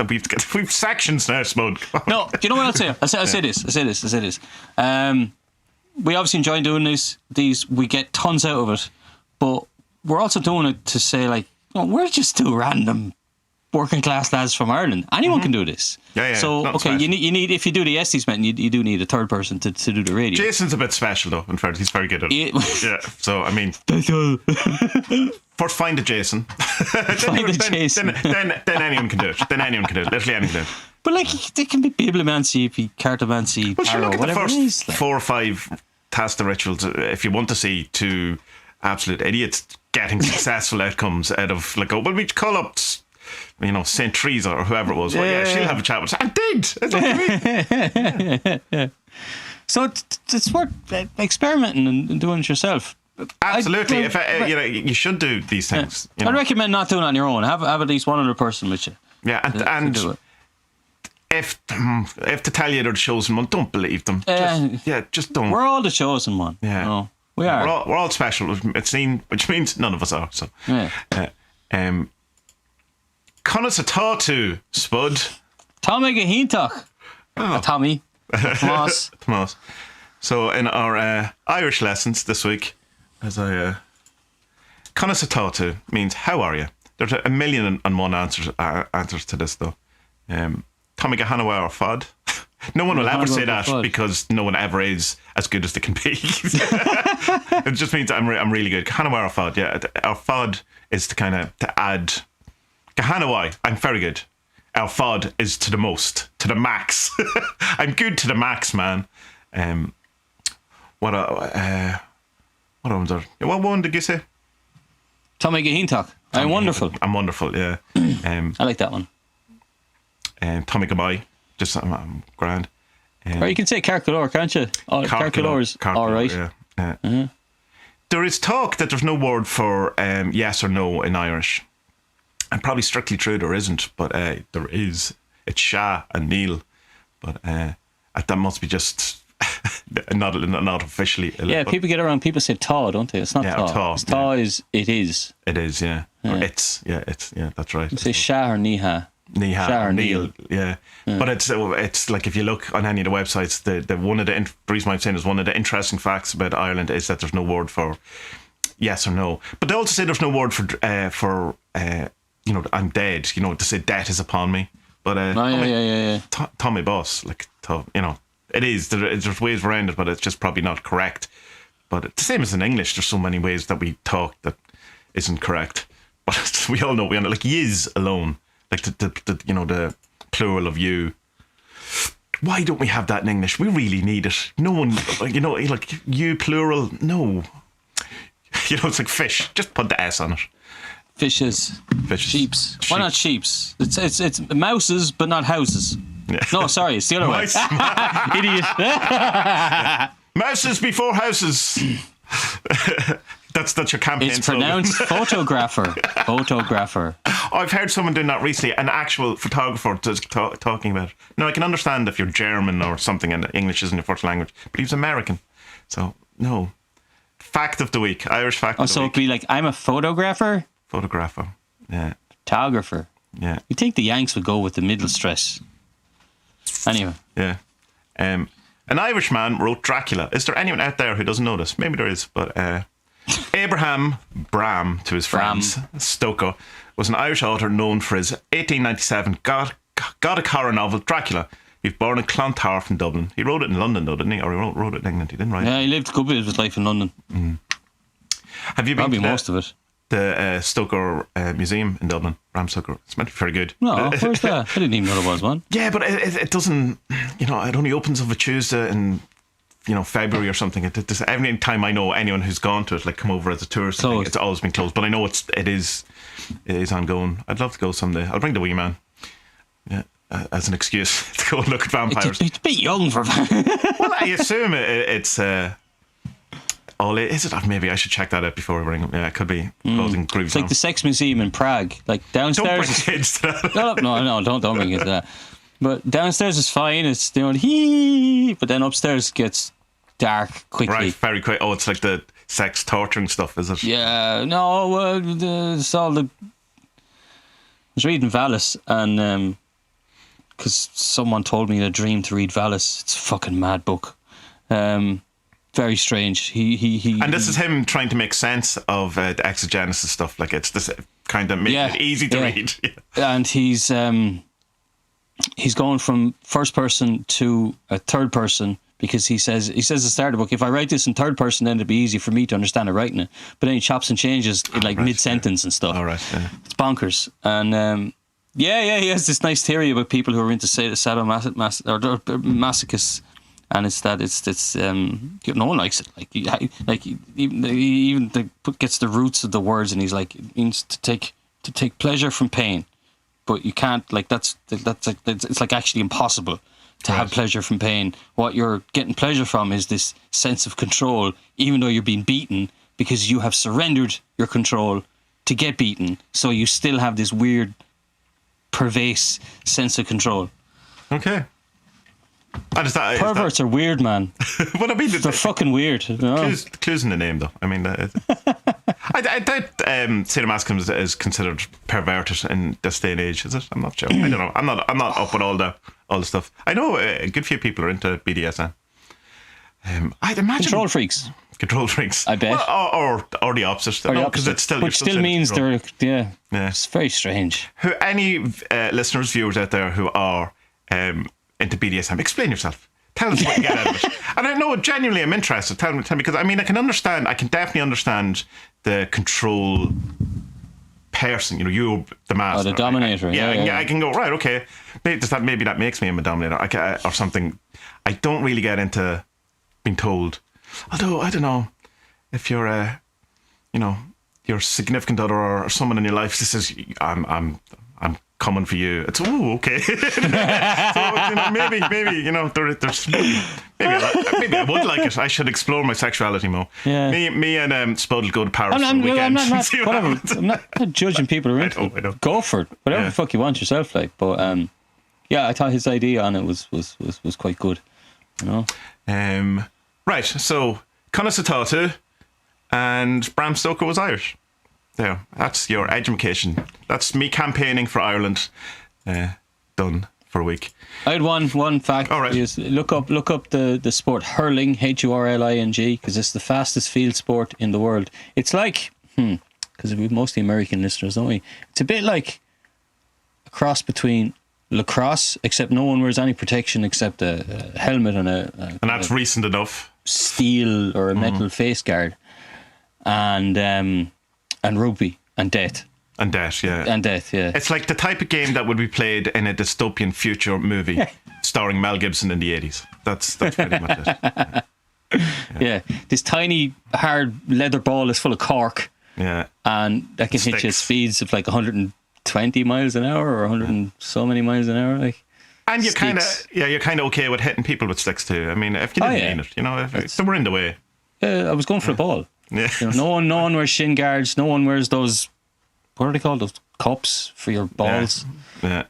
we've sections now, Spud. No, do you know what I'll say? I'll say this. We obviously enjoy doing these. We get tons out of it, but we're also doing it to say, like, we're just two random working class lads from Ireland. Anyone can do this. Yeah. So okay, you need if you do the Estes method, you do need a third person to do the radio. Jason's a bit special though. In fact, he's very good at it. Yeah. So I mean, first find a Jason. Then anyone can do it. Literally anyone can do it. But like, they can be bibliomancy, cartomancy, tarot, whatever it is. Like 4 or 5 TaSTA rituals, if you want to see two absolute idiots getting successful outcomes out of, like, we call up, St. Teresa or whoever it was. Well, yeah, she'll have a chat with us. I did. That's what I mean. So it's worth experimenting and doing it yourself. Absolutely. You should do these things. I'd recommend not doing it on your own. Have at least one other person with you. Yeah, and do it. If to tell you they're the chosen one, don't believe them. Just don't. We're all the chosen one. Yeah, no, we are. We're all special. Which means none of us are. So, Conas a tatu, Spud. Tommy Gahintach. Tommy. Tomas. So in our Irish lessons this week, Conas a tatu means how are you? There's 1,000,001 answers to this though. Tommy Gahanawa or Fod. No one will ever say that because no one ever is as good as they can be. It just means I'm really good. Gahanawa or Fod, yeah. Our Fod is to add. Gahanawa, I'm very good. Our Fod is to the most, to the max. I'm good to the max, man. What one did you say? Tommy Gahintach. I'm wonderful. I'm wonderful, yeah. I like that one. Tommy Goodbye, just I'm grand. Or you can say Carcolor, can't you? Carcolor's all right. Yeah. There is talk that there's no word for yes or no in Irish. And probably strictly true there isn't, but there is. It's Sha and Neil, but that must be just not officially. Yeah, people get around. People say "ta," don't they? It's not "ta." It's "ta" is it is. It is, yeah. Or it's that's right. You say "sha" or "niha." Niha or Neil, yeah. But it's like if you look on any of the websites, the reason why I'm saying is one of the interesting facts about Ireland is that there's no word for yes or no. But they also say there's no word for I'm dead. To say death is upon me. But Tommy Boss, like it is. There's ways around it, but it's just probably not correct. But it's the same as in English. There's so many ways that we talk that isn't correct. But we all know like yiz alone. Like the plural of you. Why don't we have that in English? We really need it. No one, like you plural. No, it's like fish. Just put the S on it. Fishes. Sheeps. Why not sheeps? It's mouses, but not houses. Yeah. No, sorry, it's the other way. Idiot. Mouses before houses. That's your campaign. It's pronounced photographer. Photographer. I've heard someone doing that recently. An actual photographer talking about it. No, I can understand if you're German or something and English isn't your first language, but he was American. So no. Fact of the week. Irish fact of the week. So it'd be like, I'm a photographer. Photographer. Yeah. Photographer. Yeah. You think the Yanks would go with the middle stress? Anyway. Yeah. An Irishman wrote Dracula. Is there anyone out there who doesn't know this? Maybe there is, but Abraham Bram, to his friends, Stoker, was an Irish author known for his 1897 Gothic horror novel Dracula. He was born in Clontarf in Dublin. He wrote it in London though, didn't he? Or he wrote it in England. He didn't write it. Yeah, he lived a good bit of his life in London. Have you been Probably to most of it. the Stoker Museum in Dublin? Bram Stoker. It's meant to be very good. No, where's that? I didn't even know there was one. Yeah, but it doesn't. It only opens on a Tuesday in February or something. Every time I know anyone who's gone to it, like come over as a tourist, it's always been closed. But I know it is ongoing. I'd love to go someday. I'll bring the wee man. Yeah, as an excuse to go and look at vampires. It's a bit young for vampires. Well, I assume it's. Is it? Maybe I should check that out before we bring him. Yeah, it could be closing grooves. It's like the Sex Museum in Prague. Like downstairs. Don't bring kids to that. No, don't bring kids to that. But downstairs is fine. It's hee, but then upstairs gets dark quickly. Right, very quick. Oh, it's like the sex torturing stuff, is it? Yeah, no. It's all the. I was reading Valis, and because someone told me in a dream to read Valis. It's a fucking mad book. Very strange. He and this is him trying to make sense of the exogenesis stuff. Like it's this kind of making it easy to read. And he's going from first person to a third person because he says at the start of the book, if I write this in third person, then it'd be easy for me to understand it writing it. But then he chops and changes it mid sentence and stuff. All right, yeah. It's bonkers. And he has this nice theory about people who are into sadomasochists. And it's no one likes it. Like he even gets the roots of the words, and he's like, it means to take pleasure from pain, but you can't. Like it's like actually impossible to have pleasure from pain. What you're getting pleasure from is this sense of control, even though you're being beaten, because you have surrendered your control to get beaten. So you still have this weird, pervasive sense of control. Okay. Perverts are weird, man. What I mean, they're fucking weird. Clues in the name, though. I mean, I doubt sadomasochism is considered perverted in this day and age. Is it? I'm not sure. I don't know. I'm not up with all the stuff. I know a good few people are into BDSM. I'd imagine control freaks. I bet. Well, or the opposite. Because it's still, which still means they're It's very strange. Any listeners, viewers out there who are into BDSM, explain yourself. Tell us what you get out of it. And I know genuinely I'm interested. Tell me, because I mean I can definitely understand the control person. you're the master. The dominator. Yeah. I can go, right, okay. Maybe that makes me a dominator or something. I don't really get into being told. Although I don't know if you're your significant other or someone in your life says I'm coming for you. It's okay. So maybe there's maybe I would like it. I should explore my sexuality more. Yeah. Me and Spud will go to Paris for the weekend. I'm not judging people who are into I know. Go for it. Whatever the fuck you want yourself, like. But I thought his idea on it was quite good. Right. So Conas Tattoo and Bram Stoker was Irish. There, that's your education. That's me campaigning for Ireland. Done for a week. I had one fact. All right. Is look up the sport hurling, HURLING, because it's the fastest field sport in the world. It's like because we've mostly American listeners, don't we? It's a bit like a cross between lacrosse, except no one wears any protection except a helmet and and that's recent enough. Steel or a metal face guard, and rugby and death. And death, yeah. It's like the type of game that would be played in a dystopian future movie starring Mel Gibson in the 80s. That's pretty much it. Yeah. This tiny, hard leather ball is full of cork. Yeah. And that can hit you at speeds of like 120 miles an hour or 100 and so many miles an hour. Like. And you're kind of okay with hitting people with sticks too. I mean, if you didn't mean it, if they were in the way. I was going for the ball. Yeah. No one wears shin guards. No one wears those. What are they called? Those cups for your balls. Yeah.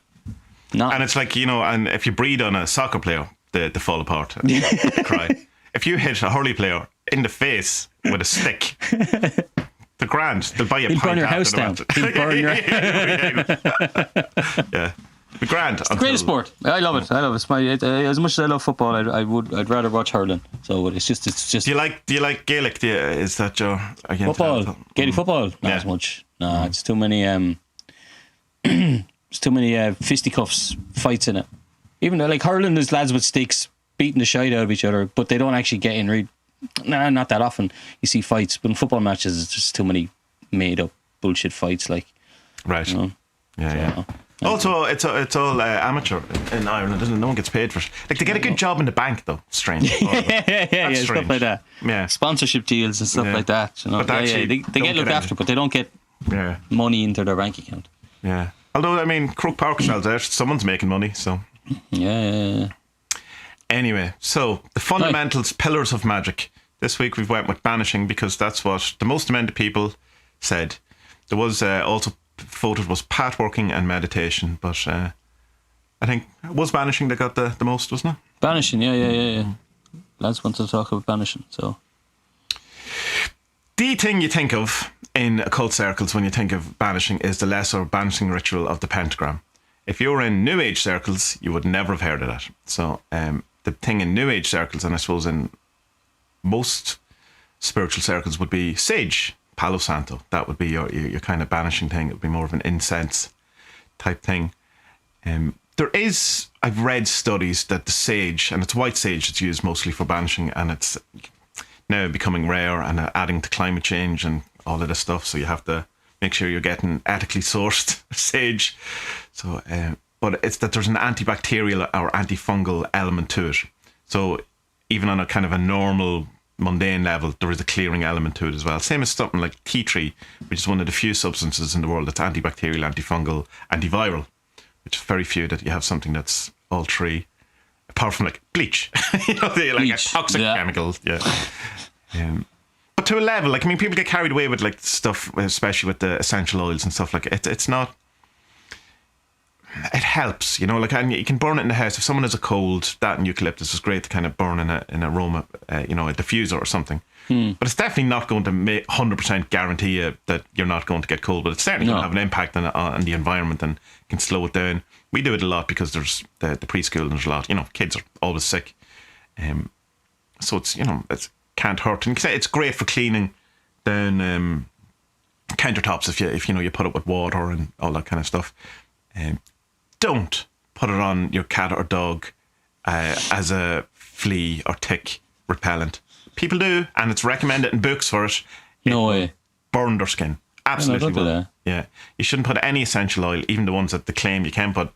And it's like and if you breathe on a soccer player, they fall apart. They cry. If you hit a hurley player in the face with a stick, they're grand. They'll buy you a pint. Burn your house down. Yeah. The grand. It's the greatest sport. I love it. It's my as much as I love football, I'd rather watch hurling. So it's just. Do you like Gaelic? Is that your football? Gaelic football? Not as much. No, it's too many. There's too many fisticuffs fights in it. Even like hurling, there's lads with sticks beating the shite out of each other, but they don't actually get in Nah, not that often. You see fights, but in football matches, it's just too many made up bullshit fights. Like, right. You know? Yeah. Also, it's all amateur in Ireland, isn't it? No one gets paid for it. Like, they get a good job in the bank, though. Strange. yeah, stuff like that. Yeah. Sponsorship deals and stuff like that. You know? But actually, they get looked after, but they don't get money into their bank account. Yeah. Although, I mean, Crook Park sells out. Someone's making money, so. Yeah. Anyway, so the fundamentals, pillars of magic. This week we've went with banishing because that's what the most amount of people said. There was also voted was pathworking and meditation, but I think it was banishing that got the most, wasn't it? Banishing, yeah. Lads want to talk about banishing, so. The thing you think of in occult circles when you think of banishing is the lesser banishing ritual of the pentagram. If you're in New Age circles, you would never have heard of that. So the thing in New Age circles, and I suppose in most spiritual circles, would be sage, Palo Santo. That would be your kind of banishing thing. It would be more of an incense type thing. There is, I've read studies that the sage, and it's white sage that's used mostly for banishing, and it's now becoming rare and adding to climate change and all of this stuff. So you have to make sure you're getting ethically sourced sage. So, but it's that there's an antibacterial or antifungal element to it. So even on a kind of a normal, mundane level, there is a clearing element to it as well. Same as something like tea tree, which is one of the few substances in the world that's antibacterial, antifungal, antiviral, which is very few that you have something that's all three, apart from like bleach, like a toxic chemical. But to a level, like, I mean, people get carried away with like stuff, especially with the essential oils and stuff like it. It's not. It helps, like, and you can burn it in the house. If someone has a cold, that and eucalyptus is great to kind of burn in an aroma, a diffuser or something. But it's definitely not going to 100% guarantee you that you're not going to get cold. But it's certainly going to have an impact on the environment and can slow it down. We do it a lot because there's the preschool and there's a lot. Kids are always sick, so it's it can't hurt. And it's great for cleaning down countertops if you put it with water and all that kind of stuff. Don't put it on your cat or dog as a flea or tick repellent. People do, and it's recommended in books for it. No way. Burn their skin. Absolutely. That. Yeah. You shouldn't put any essential oil, even the ones that they claim you can put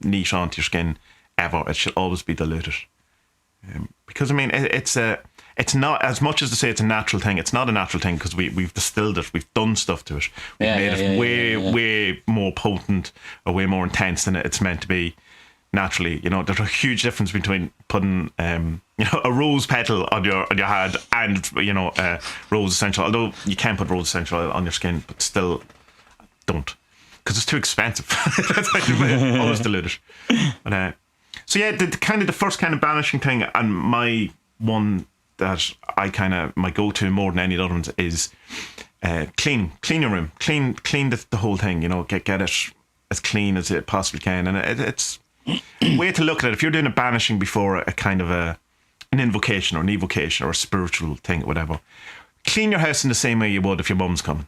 neat onto your skin, ever. It should always be diluted. Because, I mean, it's not, as much as to say it's a natural thing, it's not a natural thing because we've distilled it, we've done stuff to it. We've made it way more potent or way more intense than it's meant to be naturally. There's a huge difference between putting a rose petal on your hand and rose essential, although you can put rose essential oil on your skin, but still don't, because it's too expensive. That's like always diluted. But so yeah, the first kind of banishing thing, and my one that my go-to more than any other ones is clean your room, clean the whole thing. Get it as clean as it possibly can, and it's a way to look at it. If you're doing a banishing before a kind of an invocation or an evocation or a spiritual thing or whatever, clean your house in the same way you would if your mum's coming,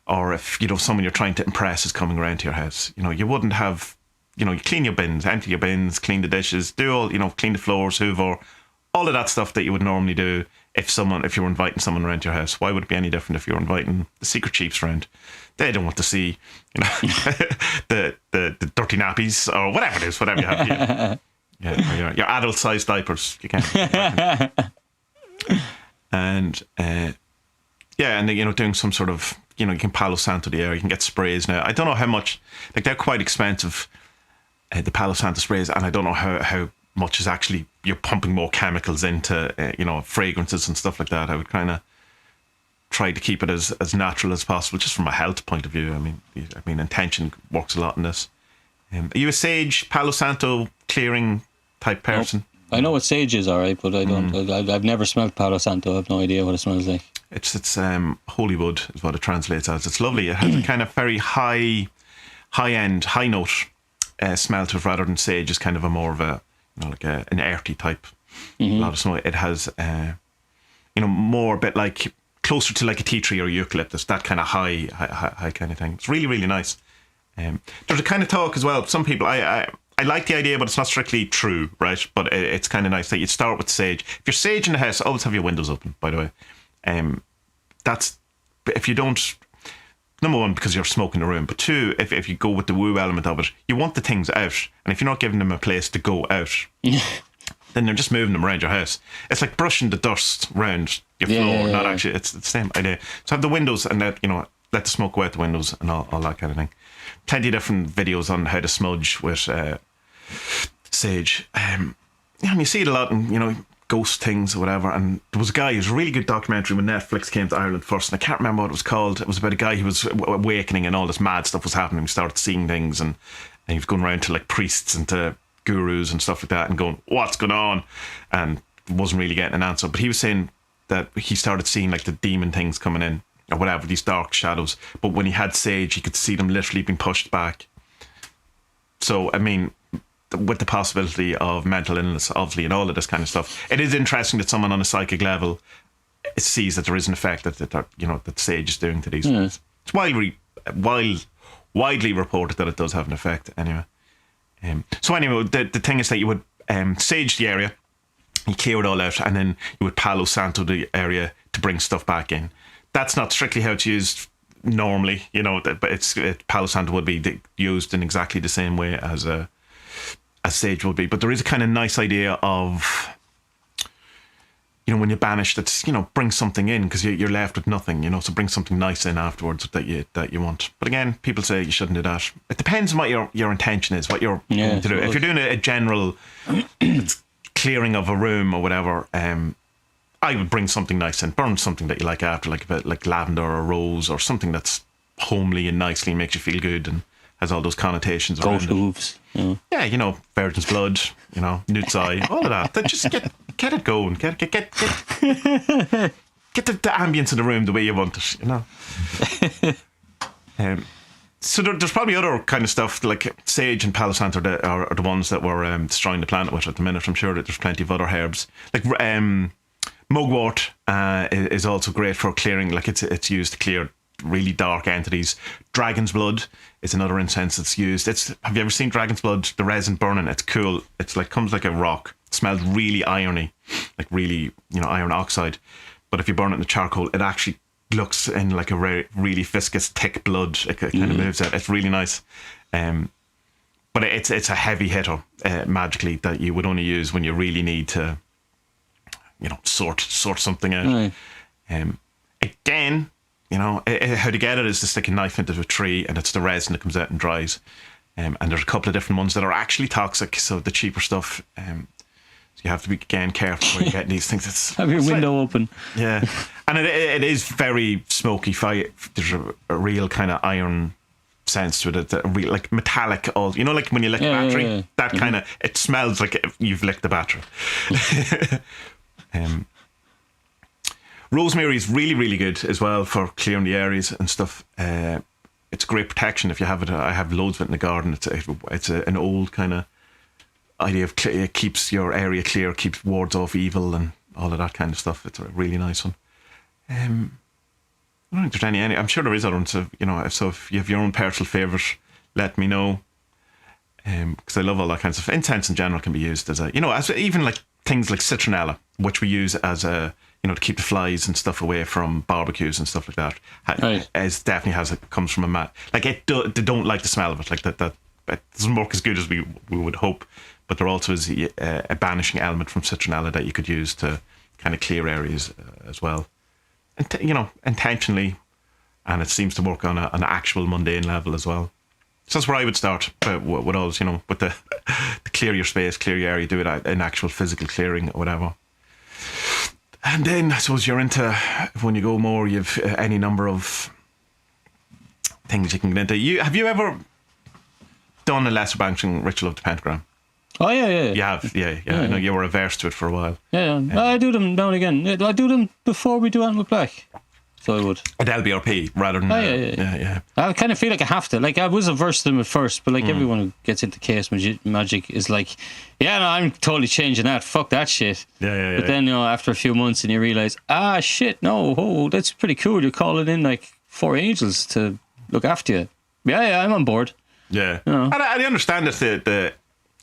or if someone you're trying to impress is coming around to your house. You wouldn't have. You clean your bins, empty your bins, clean the dishes, do all, clean the floors, hoover, all of that stuff that you would normally do if you were inviting someone around to your house. Why would it be any different if you were inviting the secret chiefs around? They don't want to see, the dirty nappies or whatever it is, whatever you have. Or your adult-sized diapers. You can. And and doing some sort of, you can Palo Santo the air. You can get sprays now. I don't know how much, like, they're quite expensive. The Palo Santo sprays, and I don't know how much is actually you're pumping more chemicals into fragrances and stuff like that. I would kind of try to keep it as natural as possible, just from a health point of view. I mean intention works a lot in this. Are you a sage, Palo Santo clearing type person? I know what sage is, all right, but I don't. I've never smelled Palo Santo. I have no idea what it smells like. It's holy wood is what it translates as. It's lovely. It has a kind of very high end, high note smell to it, rather than sage is kind of a more of a like an earthy type. A lot of snow. It has more a bit like closer to like a tea tree or eucalyptus, that kind of high kind of thing. It's really, really nice. There's a kind of talk as well. Some people, I I like the idea, but it's not strictly true, right? But it's kind of nice that you start with sage. If you're sage in the house, always have your windows open, by the way. That's, if you don't, number one, because you're smoking the room, but two, if you go with the woo element of it, you want the things out. And if you're not giving them a place to go out, then they're just moving them around your house. It's like brushing the dust around your floor, not actually, it's the same idea. So have the windows and let the smoke go out the windows and all that kind of thing. Plenty of different videos on how to smudge with sage. You see it a lot in, ghost things or whatever. And there was a guy, it was a really good documentary when Netflix came to Ireland first, and I can't remember what it was called. It was about a guy who was awakening and all this mad stuff was happening. He started seeing things and he was going around to like priests and to gurus and stuff like that and going, what's going on? And wasn't really getting an answer. But he was saying that he started seeing like the demon things coming in or whatever, these dark shadows. But when he had sage, he could see them literally being pushed back. So, I mean, with the possibility of mental illness, obviously, and all of this kind of stuff, it is interesting that someone on a psychic level sees that there is an effect that sage is doing to these things. It's widely reported that it does have an effect anyway. So anyway, the thing is that you would sage the area, you clear it all out, and then you would Palo Santo the area to bring stuff back in. That's not strictly how it's used normally, but Palo Santo would be used in exactly the same way as sage would be. But there is a kind of nice idea of, when you banish, that's, bring something in because you're left with nothing, so bring something nice in afterwards that you want. But again, people say you shouldn't do that. It depends on what your intention is, what you're going to do. If you're doing a general clearing of a room or whatever, I would bring something nice in, burn something that you like after, like a bit like lavender or rose or something that's homely and nicely makes you feel good and has all those connotations. Goat hooves. Yeah, virgin's blood, newt's eye, all of that. Then just get it going. Get the ambience of the room the way you want it, So there's probably other kind of stuff like sage and Palo Santo are the ones that we're destroying the planet with at the minute. I'm sure that there's plenty of other herbs. Like mugwort is also great for clearing. Like it's used to clear really dark entities. Dragon's blood is another incense that's used. Have you ever seen dragon's blood? The resin burning. It's cool. It's like comes like a rock. It smells really irony, like really iron oxide. But if you burn it in the charcoal, it actually looks in like a really viscous, thick blood. It kind of moves out. It's really nice. But it's a heavy hitter magically that you would only use when you really need to, sort something out. Again, how to get it is to stick a knife into a tree and it's the resin that comes out and dries. And there's a couple of different ones that are actually toxic. So the cheaper stuff, so you have to be careful when you get these things. Have your window open. Yeah, and it is very smoky. There's a real kind of iron sense to it, like metallic. Like when you lick a battery, that kind of it smells like you've licked the battery. Rosemary is really, really good as well for clearing the areas and stuff. It's great protection if you have it. I have loads of it in the garden. It's an old kind of idea of it keeps your area clear, keeps wards off evil and all of that kind of stuff. It's a really nice one. I don't think there's any. I'm sure there is other ones. So if you have your own personal favourite, let me know. Because I love all that kind of stuff. Incense in general can be used as as even like things like citronella, which we use as a to keep the flies and stuff away from barbecues and stuff like that. Right. Comes from a mat. Like they don't like the smell of it. Like that it doesn't work as good as we would hope. But there also is a banishing element from citronella that you could use to kind of clear areas as well. And intentionally, and it seems to work on an actual mundane level as well. So that's where I would start with all, with the clear your space, clear your area, do it an actual physical clearing or whatever. And then I suppose you're into, when you go more, you've any number of things you can get into. Have you ever done a lesser banishing ritual of the pentagram? Oh, yeah. You have, yeah. I know you were averse to it for a while. Yeah. I do them now and again. I do them before we do Animal Black. So I would. At LBRP rather than... Yeah. I kind of feel like I have to. Like, I was averse to them at first, but like everyone who gets into chaos magic is like, I'm totally changing that. Fuck that shit. Yeah. But then, after a few months and you realise, shit, no, that's pretty cool. You're calling in like 4 angels to look after you. Yeah, I'm on board. Yeah. And I understand that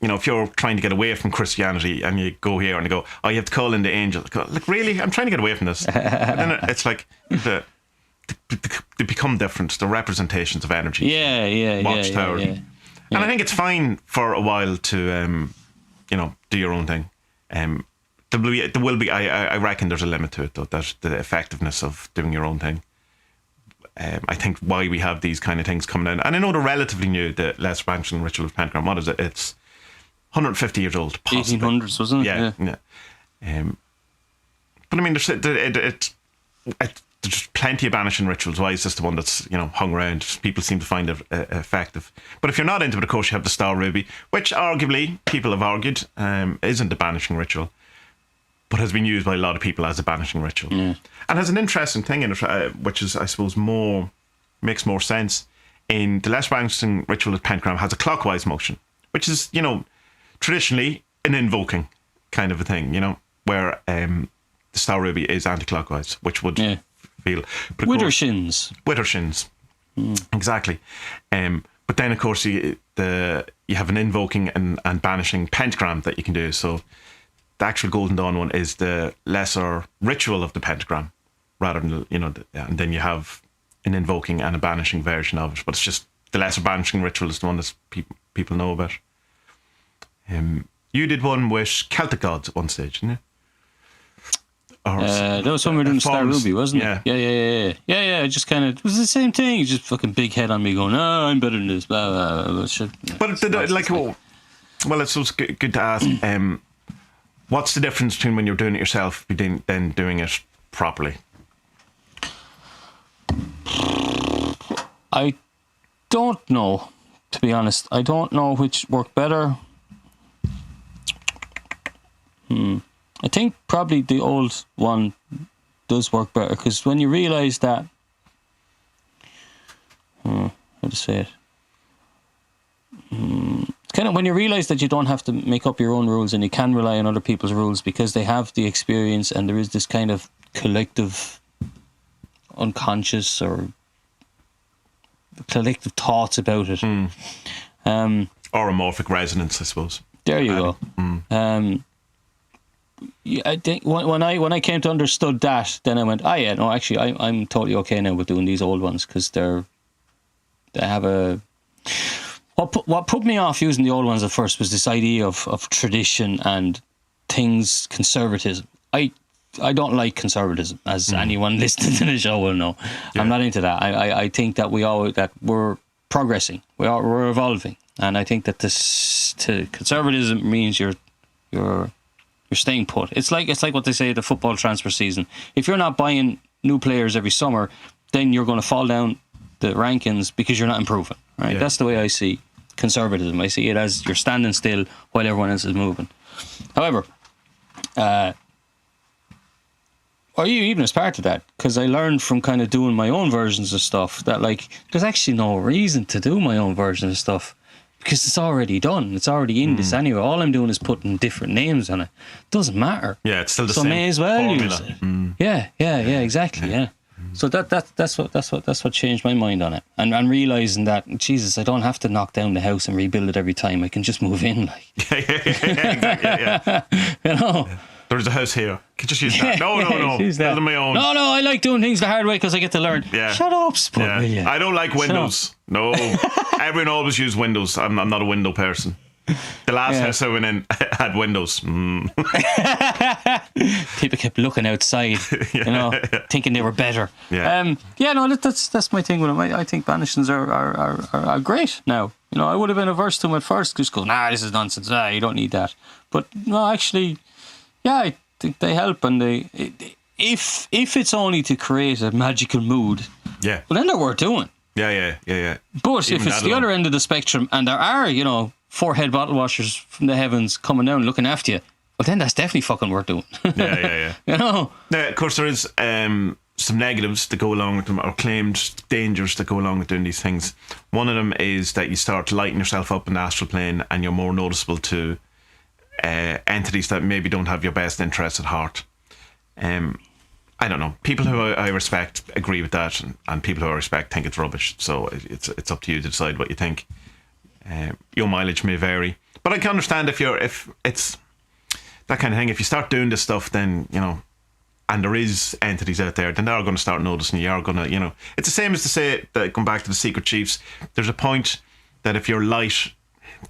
if you're trying to get away from Christianity and you go here and you go, oh, you have to call in the angel. Like, really? I'm trying to get away from this. But then it's like they become different. The representations of energy. Watchtower. Yeah. And I think it's fine for a while to, do your own thing. There will be. I reckon there's a limit to it, though. That the effectiveness of doing your own thing. I think why we have these kind of things coming in, and I know they're relatively new. The Lesser Banishing Ritual of Pentagram. What is it? It's 150 years old. Possibly. 1800s, wasn't it? Yeah. But I mean, there's plenty of banishing rituals. Why is this the one that's hung around? People seem to find it effective. But if you're not into it, of course, you have the Star Ruby, which arguably people have argued isn't a banishing ritual, but has been used by a lot of people as a banishing ritual, and has an interesting thing in it, which is, I suppose, makes more sense. In the Lesser Banishing Ritual of Pentagram has a clockwise motion, which is traditionally an invoking kind of a thing, where the Star Ruby is anti-clockwise, which would feel Widdershins. Exactly. But then, of course, you have an invoking and banishing pentagram that you can do. So the actual Golden Dawn one is the lesser ritual of the pentagram, rather than and then you have an invoking and a banishing version of it. But it's just the lesser banishing ritual is the one that people know about. You did one with Celtic gods at one stage, didn't you? That was when we were doing Star Ruby, wasn't it? Yeah. Just kind of, it was the same thing. Just fucking big head on me going, oh, I'm better than this, blah, blah, blah. Shit. But it's good to ask, what's the difference between when you're doing it yourself and then doing it properly? I don't know, to be honest. I don't know which worked better. I think probably the old one does work better, because when you realise that, how to say it? It's kind of when you realise that you don't have to make up your own rules and you can rely on other people's rules because they have the experience, and there is this kind of collective unconscious or collective thoughts about it. Oromorphic resonance, I suppose. There you go. Yeah, I think when I came to understood that, then I went, actually, I'm totally okay now with doing these old ones, because they have a. What put me off using the old ones at first was this idea of tradition and things, conservatism. I don't like conservatism, as anyone listening to the show will know. Yeah. I'm not into that. I think that we're progressing, we're evolving, and I think that conservatism means you're staying put. It's like what they say at the football transfer season. If you're not buying new players every summer, then you're going to fall down the rankings because you're not improving. Right? Yeah. That's the way I see conservatism. I see it as you're standing still while everyone else is moving. However, or even as part of that, because I learned from kind of doing my own versions of stuff that there's actually no reason to do my own version of stuff, because it's already done. It's already in this anyway. All I'm doing is putting different names on it. Doesn't matter. Yeah, it's still the same. So may as well formula. Use it. Yeah, exactly. Yeah. So that's what changed my mind on it, and realizing that, Jesus, I don't have to knock down the house and rebuild it every time. I can just move in, Yeah. There's a house here. Can just use that. No. Building my own. No, I like doing things the hard way because I get to learn. Yeah. Shut up, Spud, will you? I don't like windows. No. Everyone always use windows. I'm not a window person. The last house I went in had windows. People kept looking outside, thinking they were better. Yeah. That's my thing with them. I think banishings are great now. I would have been averse to them at first, just go, this is nonsense. You don't need that. But no, actually, I think they help, and if it's only to create a magical mood, well, then they're worth doing. Yeah. But if it's the other end of the spectrum, and there are, 4-head bottle washers from the heavens coming down looking after you, well, then that's definitely fucking worth doing. Yeah. Now, of course, there is some negatives that go along with them, or claimed dangers that go along with doing these things. One of them is that you start lighting yourself up in the astral plane, and you're more noticeable to entities that maybe don't have your best interests at heart. I don't know. People who I respect agree with that, and people who I respect think it's rubbish. So it's up to you to decide what you think. Your mileage may vary, But I can understand if it's that kind of thing. If you start doing this stuff, then, you know, and there is entities out there, then they are going to start noticing. You are going to, you know, it's the same as to say that, going back to the secret chiefs, there's a point that if your light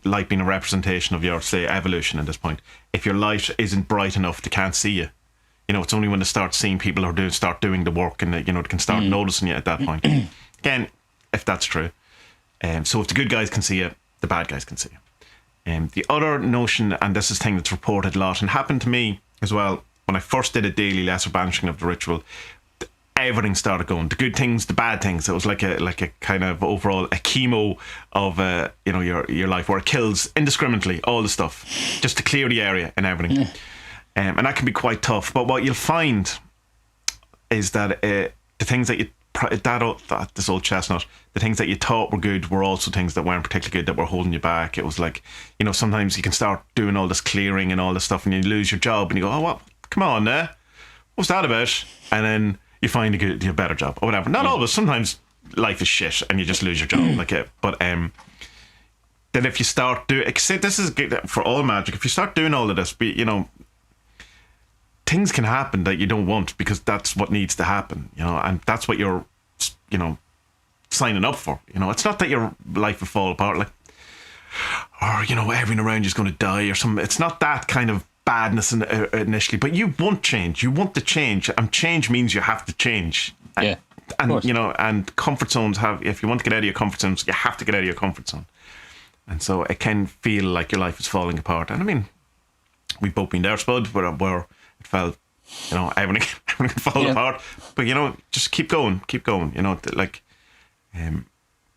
being a representation of your, say, evolution at this point, if your light isn't bright enough, they can't see you. You know, it's only when they start seeing people who start doing the work, and you know, they can start noticing you at that point. Again, if that's true. So if the good guys can see you, the bad guys can see you. The other notion, and this is a thing that's reported a lot and happened to me as well, when I first did a daily lesser banishing of the ritual, everything started going. The good things, the bad things. It was like a kind of overall a chemo of you know, your life, where it kills indiscriminately all the stuff, just to clear the area and everything. Yeah. And that can be quite tough. But what you'll find is that the things that you this old chestnut, the things that you thought were good were also things that weren't particularly good, that were holding you back. It was like, you know, sometimes you can start doing all this clearing and all this stuff, and you lose your job, and you go, oh, what? Come on, what's that about? And then you find a better job or whatever. Not always. Sometimes life is shit and you just lose your job. Like it. But then if you start doing, this is for all magic. If you start doing all of this, you know, things can happen that you don't want, because that's what needs to happen. You know, and that's what you're, you know, signing up for. You know, it's not that your life will fall apart, like, or you know, everyone around you is going to die or something. It's not that kind of badness initially, but you want change. You want to change, and change means you have to change. Yeah, and you know, and comfort zones have. If you want to get out of your comfort zones, you have to get out of your comfort zone. And so it can feel like your life is falling apart. And I mean, we've both been there, Spud, where it felt, you know, everything fall apart. But you know, just keep going. You know, like,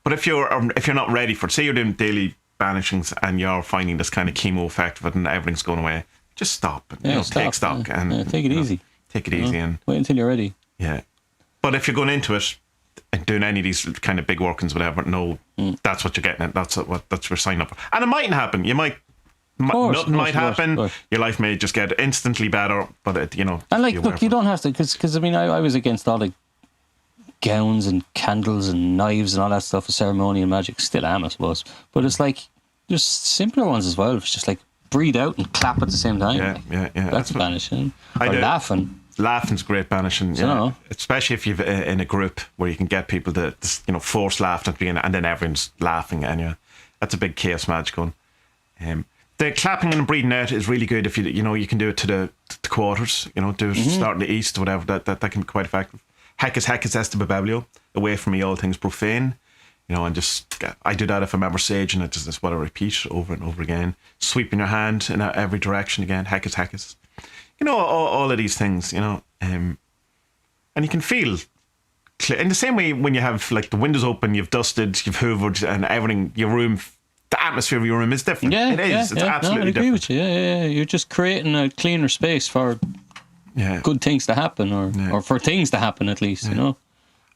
but if you're not ready for it, say you're doing daily banishings and you're finding this kind of chemo effect of it, and everything's going away, just stop. And, you know, take stock and take it easy. Take it easy and wait until you're ready. Yeah, but if you're going into it and doing any of these kind of big workings, whatever, no, that's what you're getting at. That's what you're signing up for. And it mightn't happen. You might. Nothing might happen. Your life may just get instantly better, but it, you know. And like, look, you don't have to, because I mean, I was against all the gowns and candles and knives and all that stuff of ceremonial magic. Still am, I suppose. But it's like, there's simpler ones as well. It's just like breathe out and clap at the same time. Yeah. That's banishing. Or laughing. Laughing's great banishing, especially if you've in a group where you can get people to, you know, force laughter at the beginning, and then everyone's laughing, and that's a big chaos magic one. The clapping and breathing out is really good if you know, you can do it to the quarters, you know, do it starting the east or whatever. That can be quite effective. Hecus est biblio, away from me all things profane, you know, and just I do that if I'm ever sage, and it's just what I repeat over and over again. Sweeping your hand in every direction again, hecus. You know, all of these things, you know, and you can feel in the same way when you have like the windows open, you've dusted, you've hoovered, and everything, your room. The atmosphere of your room is different. Yeah, it is. It's absolutely different. I agree with you. Yeah. You're just creating a cleaner space for good things to happen, or for things to happen at least. You know,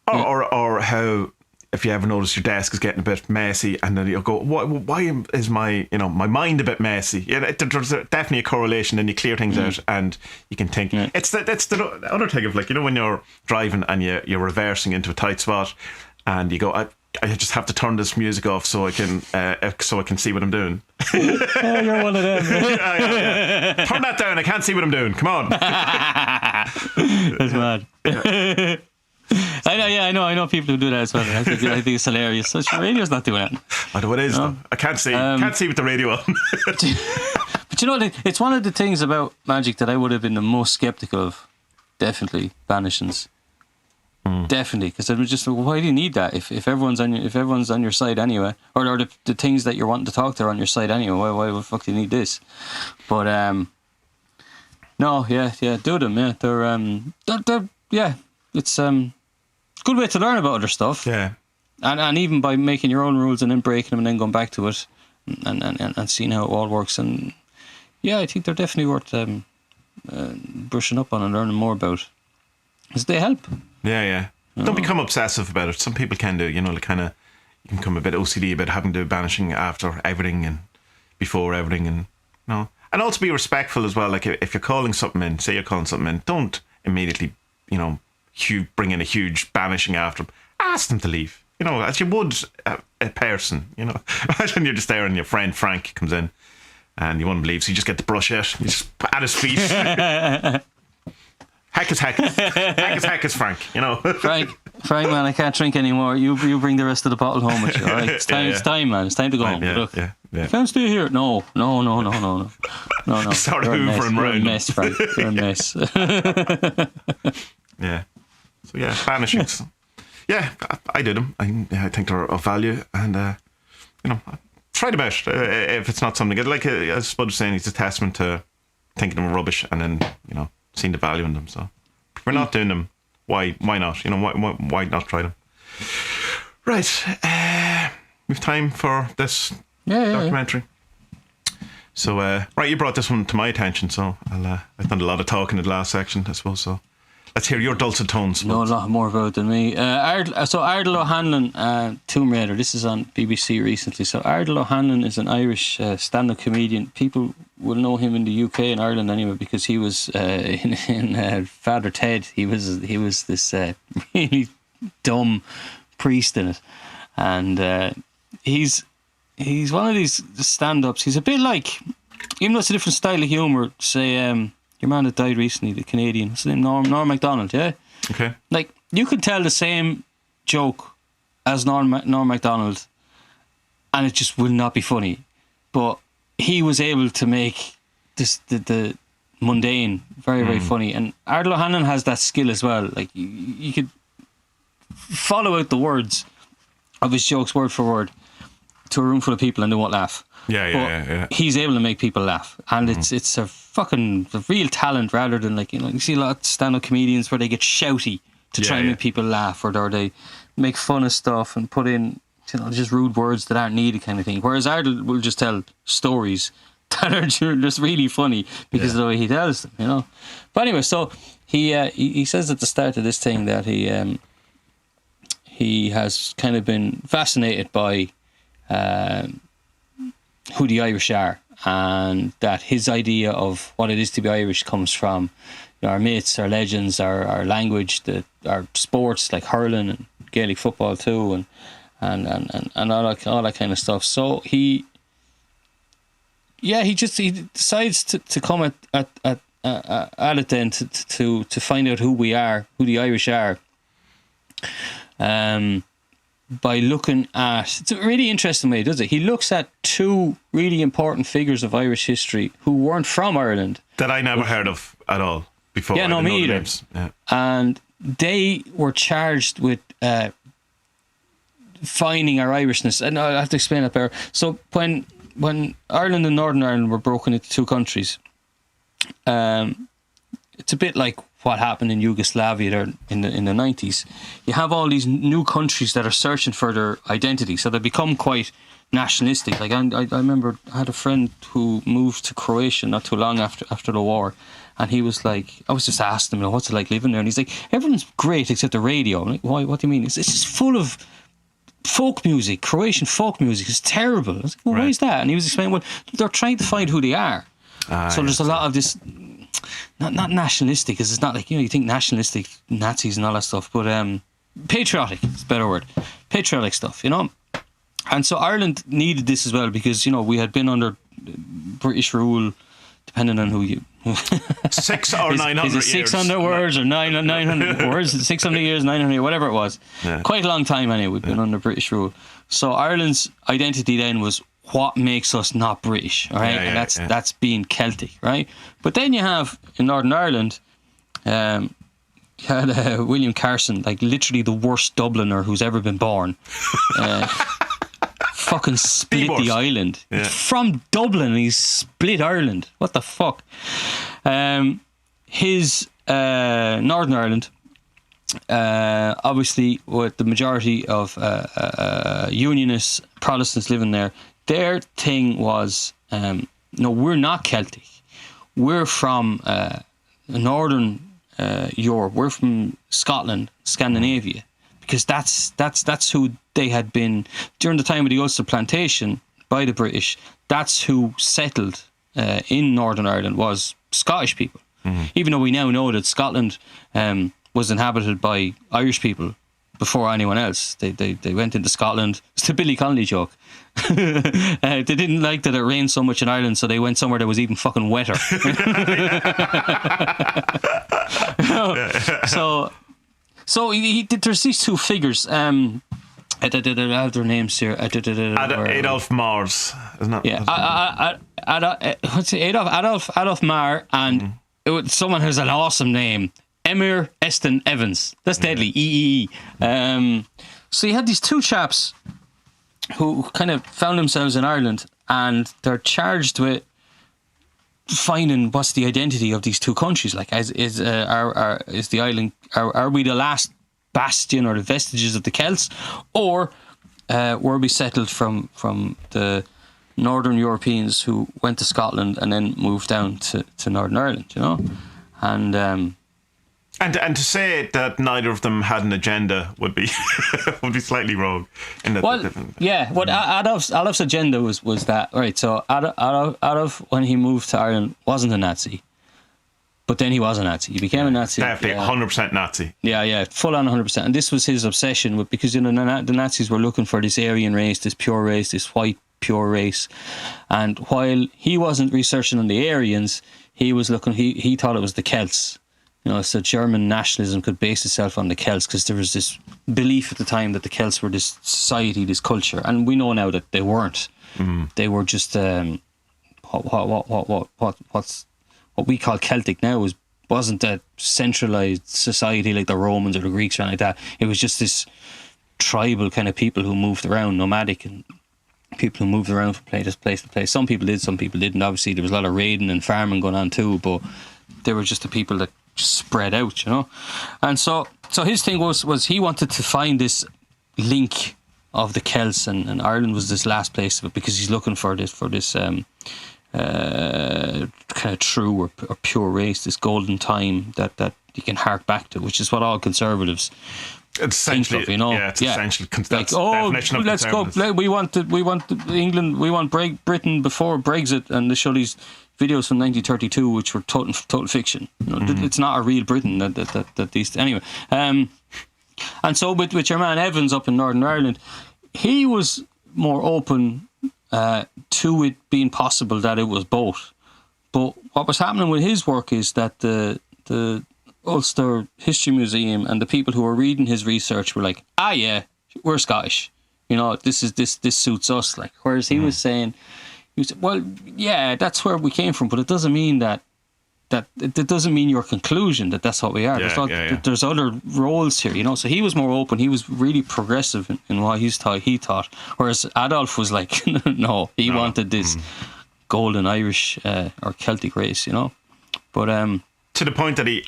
or how, if you ever notice your desk is getting a bit messy, and then you'll go, why is my mind a bit messy? Yeah, there's definitely a correlation. Then you clear things out, and you can think. Yeah. It's the other thing of, like, you know, when you're driving and you're reversing into a tight spot, and you go, I just have to turn this music off so I can see what I'm doing. Oh, you're one of them. Yeah. Turn that down. I can't see what I'm doing. Come on. That's mad. Yeah. I know people who do that as well. I think it's hilarious. So your radio's not doing that. I know what it is. Though. I can't see. Can't see with the radio on. But you know, it's one of the things about magic that I would have been the most skeptical of. Definitely banishings. Definitely, because I was just, why do you need that if everyone's on your side anyway, or the things that you're wanting to talk to are on your side anyway? Why the fuck do you need this? But no, do them. Yeah, they're it's good way to learn about other stuff. Yeah, and even by making your own rules and then breaking them and then going back to it and seeing how it all works. And yeah, I think they're definitely worth brushing up on and learning more about, because they help. Yeah. Don't become obsessive about it. Some people can do, you know, kind of, you can become a bit OCD about having to do banishing after everything and before everything, and and also be respectful as well. Like, if you're calling something in, say you're calling something in, don't immediately, you know, bring in a huge banishing after them. Ask them to leave, you know, as you would a person, you know. Imagine you're just there and your friend Frank comes in and you wouldn't believe. So you just get the brush out, you just at his feet. Heck is Frank, you know. Frank, man, I can't drink anymore. You bring the rest of the bottle home with you, all right? It's time, man. It's time to go home. Look, yeah. You can't stay here. No. Start You're hoovering You're a around. mess, Frank. You're a mess. Yeah. So yeah, Banishing. Yeah, I did them. I think they're of value, and you know, try them out. If it's not something like I suppose saying, it's a testament to thinking them rubbish and then, you know, seeing the value in them. So if we're not doing them, why not? You know, why not try them? Right, we've time for this documentary. So right, you brought this one to my attention, so I've done a lot of talking in the last section, I suppose. So let's hear your dulcet tones. Know a lot more about it than me. Ardal O'Hanlon, Tomb Raider. This is on BBC recently. So Ardal O'Hanlon is an Irish stand-up comedian. People will know him in the UK and Ireland anyway, because he was in Father Ted. He was this really dumb priest in it, and he's one of these stand-ups. He's a bit like, even though it's a different style of humour. Say your man that died recently, the Canadian, what's his name? Norm MacDonald, yeah? Okay. Like, you could tell the same joke as Norm MacDonald and it just will not be funny. But he was able to make the mundane very, very funny. And Ardal O'Hanlon has that skill as well. Like, you could follow out the words of his jokes word for word to a room full of people and they won't laugh. Yeah. He's able to make people laugh, and it's a real talent, rather than, like, you know, you see a lot of stand-up comedians where they get shouty to try and make people laugh, or they make fun of stuff and put in, you know, just rude words that aren't needed, kind of thing. Whereas Ardal will just tell stories that are just really funny because of the way he tells them, you know. But anyway, so he says at the start of this thing that he has kind of been fascinated by who the Irish are, and that his idea of what it is to be Irish comes from, you know, our myths, our legends, our language, our sports like hurling and Gaelic football too, and all that kind of stuff. So he decides to come at it then to find out who we are, who the Irish are. By looking at, it's a really interesting way, does it? He looks at two really important figures of Irish history who weren't from Ireland. That I never heard of at all before. Yeah, no, me either. Yeah. And they were charged with finding our Irishness. And I have to explain that better. So when Ireland and Northern Ireland were broken into two countries, it's a bit like what happened in Yugoslavia there in the 90s. You have all these new countries that are searching for their identity, so they become quite nationalistic. Like I remember I had a friend who moved to Croatia not too long after the war, and he was like, I was just asking him, you know, what's it like living there? And he's like, everyone's great except the radio. I'm like, why? What do you mean? It's just full of folk music, Croatian folk music. It's terrible. I was like, well, why is that? And he was explaining, well, they're trying to find who they are. So there's a lot of this. Not nationalistic, because it's not like, you know, you think nationalistic Nazis and all that stuff, but patriotic is a better word. Patriotic stuff, you know. And so Ireland needed this as well, because, you know, we had been under British rule, depending on who you 6 or 900 is it 600 years? words or 900 words? 600 years, 900, whatever it was. Yeah. Quite a long time anyway, we've been under British rule. So Ireland's identity then was what makes us not British, all right? And that's being Celtic, right? But then you have, in Northern Ireland, you had William Carson, like literally the worst Dubliner who's ever been born. Fucking split the island. Yeah. From Dublin, he's split Ireland. What the fuck? His Northern Ireland, obviously with the majority of Unionist Protestants living there, their thing was, no, we're not Celtic. We're from Northern Europe. We're from Scotland, Scandinavia, because that's who they had been during the time of the Ulster Plantation by the British. That's who settled in Northern Ireland, was Scottish people. Even though we now know that Scotland was inhabited by Irish people before anyone else. They went into Scotland. It's a Billy Connolly joke. They didn't like that it rained so much in Ireland, so they went somewhere that was even fucking wetter. So he did. There's these two figures. I have their names here. Adolf Mars, isn't it? Yeah, Adolf Mar, and someone who's an awesome name, Emir Eston Evans. That's deadly. EEE. So you had these two chaps who kind of found themselves in Ireland, and they're charged with finding what's the identity of these two countries. Like, is the island? Are we the last bastion or the vestiges of the Celts, or were we settled from the Northern Europeans who went to Scotland and then moved down to Northern Ireland? You know, And to say that neither of them had an agenda would be slightly wrong. Adolf's agenda was that, right? So Adolf, when he moved to Ireland, wasn't a Nazi, but then he was a Nazi. He became a Nazi. Definitely, 100% Nazi. Yeah, full on 100%. And this was his obsession with, because the Nazis were looking for this Aryan race, this pure race, this white pure race, and while he wasn't researching on the Aryans, he was looking. He thought it was the Celts. You know, so German nationalism could base itself on the Celts, because there was this belief at the time that the Celts were this society, this culture, and we know now that they weren't. They were just what we call Celtic now wasn't a centralized society like the Romans or the Greeks or anything like that. It was just this tribal kind of people who moved around, nomadic, and people who moved around from place to place. Some people did, some people didn't. Obviously, there was a lot of raiding and farming going on too, but they were just the people that just spread out, you know. And so his thing was he wanted to find this link of the Celts, and Ireland was this last place of it, because he's looking for this kind of true or pure race, this golden time that you can hark back to, which is what all conservatives essentially think of, you know. Yeah, it's essentially like, definition of let's go. We want England. We want Britain before Brexit, and they show these videos from 1932, which were total fiction. You know, it's not a real Britain that these anyway. And so with your man Evans up in Northern Ireland, he was more open to it being possible that it was both. But what was happening with his work is that the Ulster History Museum and the people who were reading his research were like, yeah, we're Scottish. You know, this suits us. Like, whereas he was saying, well, yeah, that's where we came from, but it doesn't mean that it doesn't mean your conclusion that that's what we are. There's other roles here, you know. So he was more open. He was really progressive in what he thought. Whereas Adolf was like, no, he wanted this golden Irish or Celtic race, you know. But to the point that he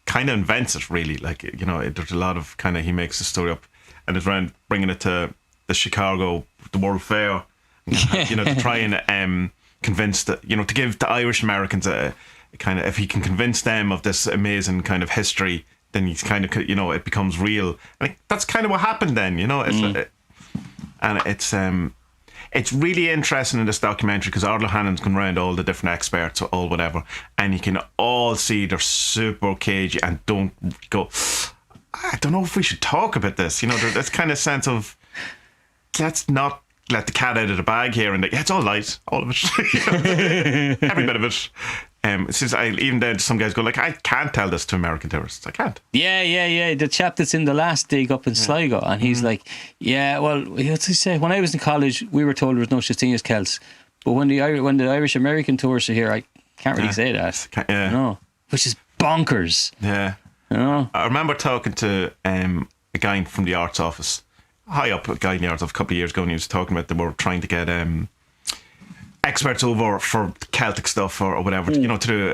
kind of invents it, really. Like, you know, there's a lot of kind of, he makes the story up, and it's around bringing it to the World Fair. You know, to try and convince that, you know, to give the Irish Americans a kind of, if he can convince them of this amazing kind of history, then he's kind of, you know, it becomes real. I think that's kind of what happened then, you know. It's really interesting in this documentary, because Ardal O'Hanlon's going around all the different experts, all whatever, and you can all see they're super cagey and don't go, I don't know if we should talk about this, you know. There's kind of sense of, let's not let the cat out of the bag here, and it's all light, all of it. Every bit of it. Since even then some guys go like, I can't tell this to American tourists. I can't. Yeah. The chap that's in the last dig up in Sligo, and he's like, yeah, well, what's he say? When I was in college, we were told there was no such thing as Celts, but when the Irish American tourists are here, I can't really say that. No, which is bonkers. Yeah. You know? I remember talking to a guy from the arts office, high up guy in the arts office, a couple of years ago, and he was talking about they were trying to get experts over for Celtic stuff or whatever, you know, to do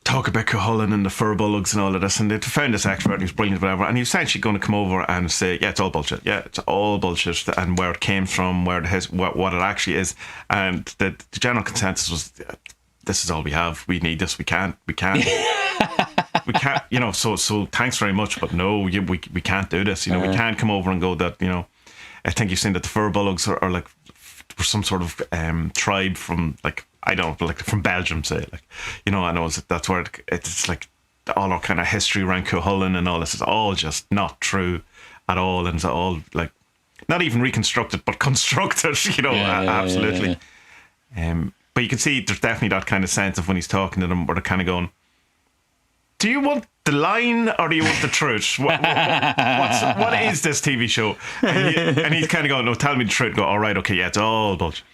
talk about Cuchulainn and the fur bullocks and all of this, and they found this expert, and he was brilliant, whatever, and he was essentially going to come over and say, yeah, it's all bullshit, and where it came from, what it actually is, and the general consensus was, this is all we have, we need this, we can't we can't, you know, so thanks very much, but no, we can't do this, you know. We can't come over and go that, you know, I think you've seen that the fur bullocks are like some sort of tribe from, like, I don't know, like from Belgium, say, like, you know, I know that's where it's like, all our kind of history around Cuchulainn and all this is all just not true at all, and it's all like not even reconstructed but constructed, absolutely. But you can see there's definitely that kind of sense of when he's talking to them where they're kind of going, do you want the line or do you want the truth? What is this TV show? And he's kind of going, no, tell me the truth. Go, all right, okay, yeah, it's all bullshit.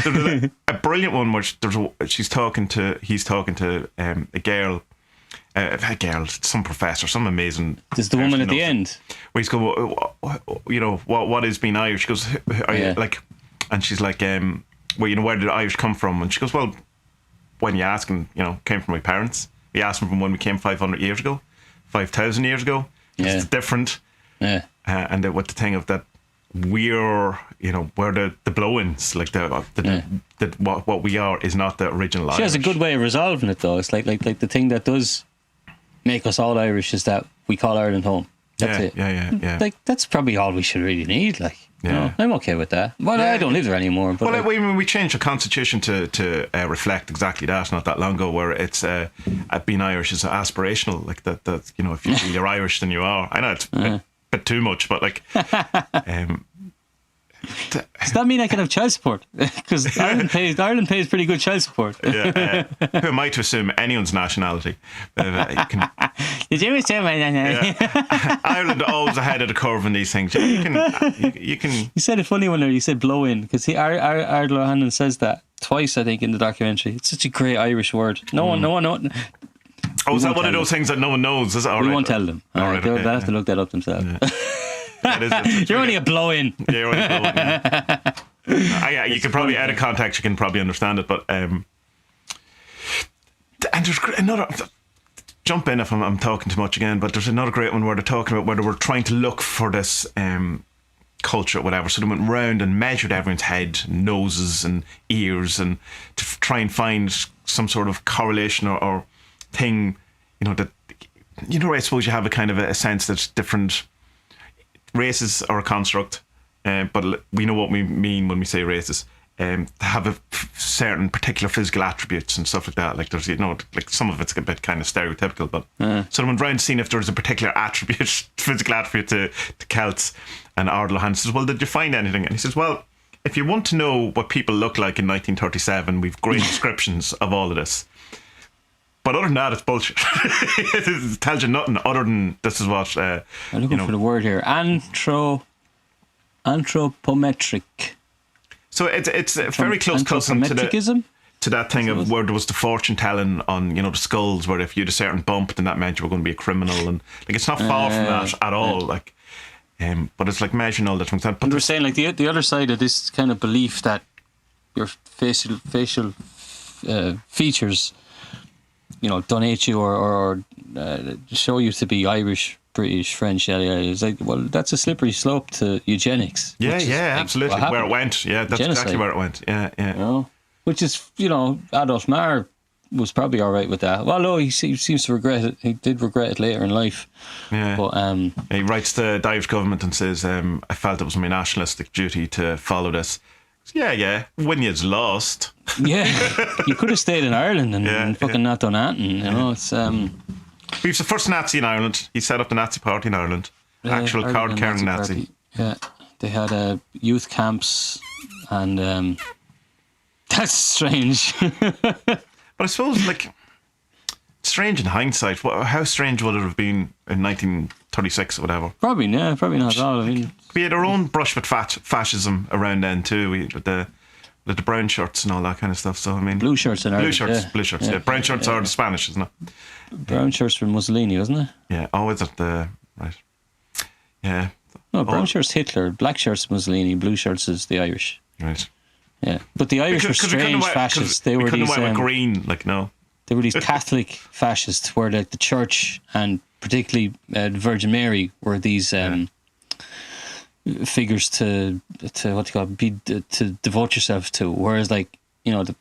There's a brilliant one where he's talking to a girl, some professor, some amazing. There's the woman at the end. Where he's going, what is being Irish? She goes, are you like, and she's like, where did Irish come from? And she goes, well, when you ask him, came from my parents. We asked them from when we came 500 years ago, 5,000 years ago. It's different. Yeah. And with the thing of that, we're, we're the blow-ins, like what we are is not the original Irish. She has a good way of resolving it, though. It's like the thing that does make us all Irish is that we call Ireland home. That's it. Yeah. Like, that's probably all we should really need. Like, I'm okay with that. Well, I don't live there anymore. But we changed the constitution to reflect exactly that not that long ago, where it's being Irish is aspirational. Like that if you feel you're Irish, then you are. I know it's a bit too much, but like. Does that mean I can have child support? Because Ireland pays pretty good child support. Who am I to assume anyone's nationality? Did you assume my nationality? Ireland always ahead of the curve in these things. You can. You said a funny one there. You said blow in because Ardal O'Hanlon says that twice, I think, in the documentary. It's such a great Irish word. No one. Oh, is that one of those things that no one knows? Is it all right? We won't tell them. All right, they'll have to look that up themselves. Yeah. You're only a blow-in. Yeah, you're only a blow-in. You can probably, out of context, you can probably understand it, but and there's another. Jump in if I'm talking too much again, but there's another great one where they're talking about where they were trying to look for this culture, whatever. So they went round and measured everyone's head, noses, and ears, and to try and find some sort of correlation or thing, that I suppose you have a kind of a sense that different races are a construct, but we know what we mean when we say races. Have a certain particular physical attributes and stuff like that. Like there's, like some of it's a bit kind of stereotypical, but so I went round seeing if there's a particular physical attribute to Celts. And Ardal O'Hanlon says, well, did you find anything? And he says, well, if you want to know what people look like in 1937, we've great descriptions of all of this. But other than that, it's bullshit. It tells you nothing other than this is what. I'm looking for the word here. Anthropometric. So it's a very close cousin to that thing of where there was the fortune telling on the skulls, where if you had a certain bump, then that meant you were going to be a criminal, and like it's not far from that at all. Like, but it's like measuring all different things. But we're saying like the other side of this kind of belief that your facial features, donate you or show you to be Irish, British, French, it's like, well, that's a slippery slope to eugenics. Yeah, absolutely. Where it went. Yeah, that's genocide. Exactly where it went. Yeah. Which is, Adolf Mar was probably all right with that. Well, no, he seems to regret it. He did regret it later in life. Yeah. But he writes to the Irish government and says, I felt it was my nationalistic duty to follow this. Yeah. When you'd lost. Yeah. You could have stayed in Ireland and fucking not done anything. It's he was the first Nazi in Ireland. He set up the Nazi Party in Ireland. Actual card-carrying Nazi. Yeah. They had youth camps and that's strange. But I suppose, like, strange in hindsight. How strange would it have been in 1936 or whatever? Probably not at all. I mean, we had our own brush with fascism around then too. With the brown shirts and all that kind of stuff. So I mean, blue shirts in Ireland. Blue shirts. Yeah. Brown shirts are the Spanish, isn't it? Brown shirts for Mussolini, wasn't it? Yeah. Oh, is it the right? Yeah. No, brown shirts Hitler, black shirts Mussolini, blue shirts is the Irish. Right. Yeah, but the Irish were strange fascists. They were these green, like no. They were these Catholic fascists, where the church and particularly Virgin Mary were these figures to what do you call it, to devote yourself to. Whereas, like, the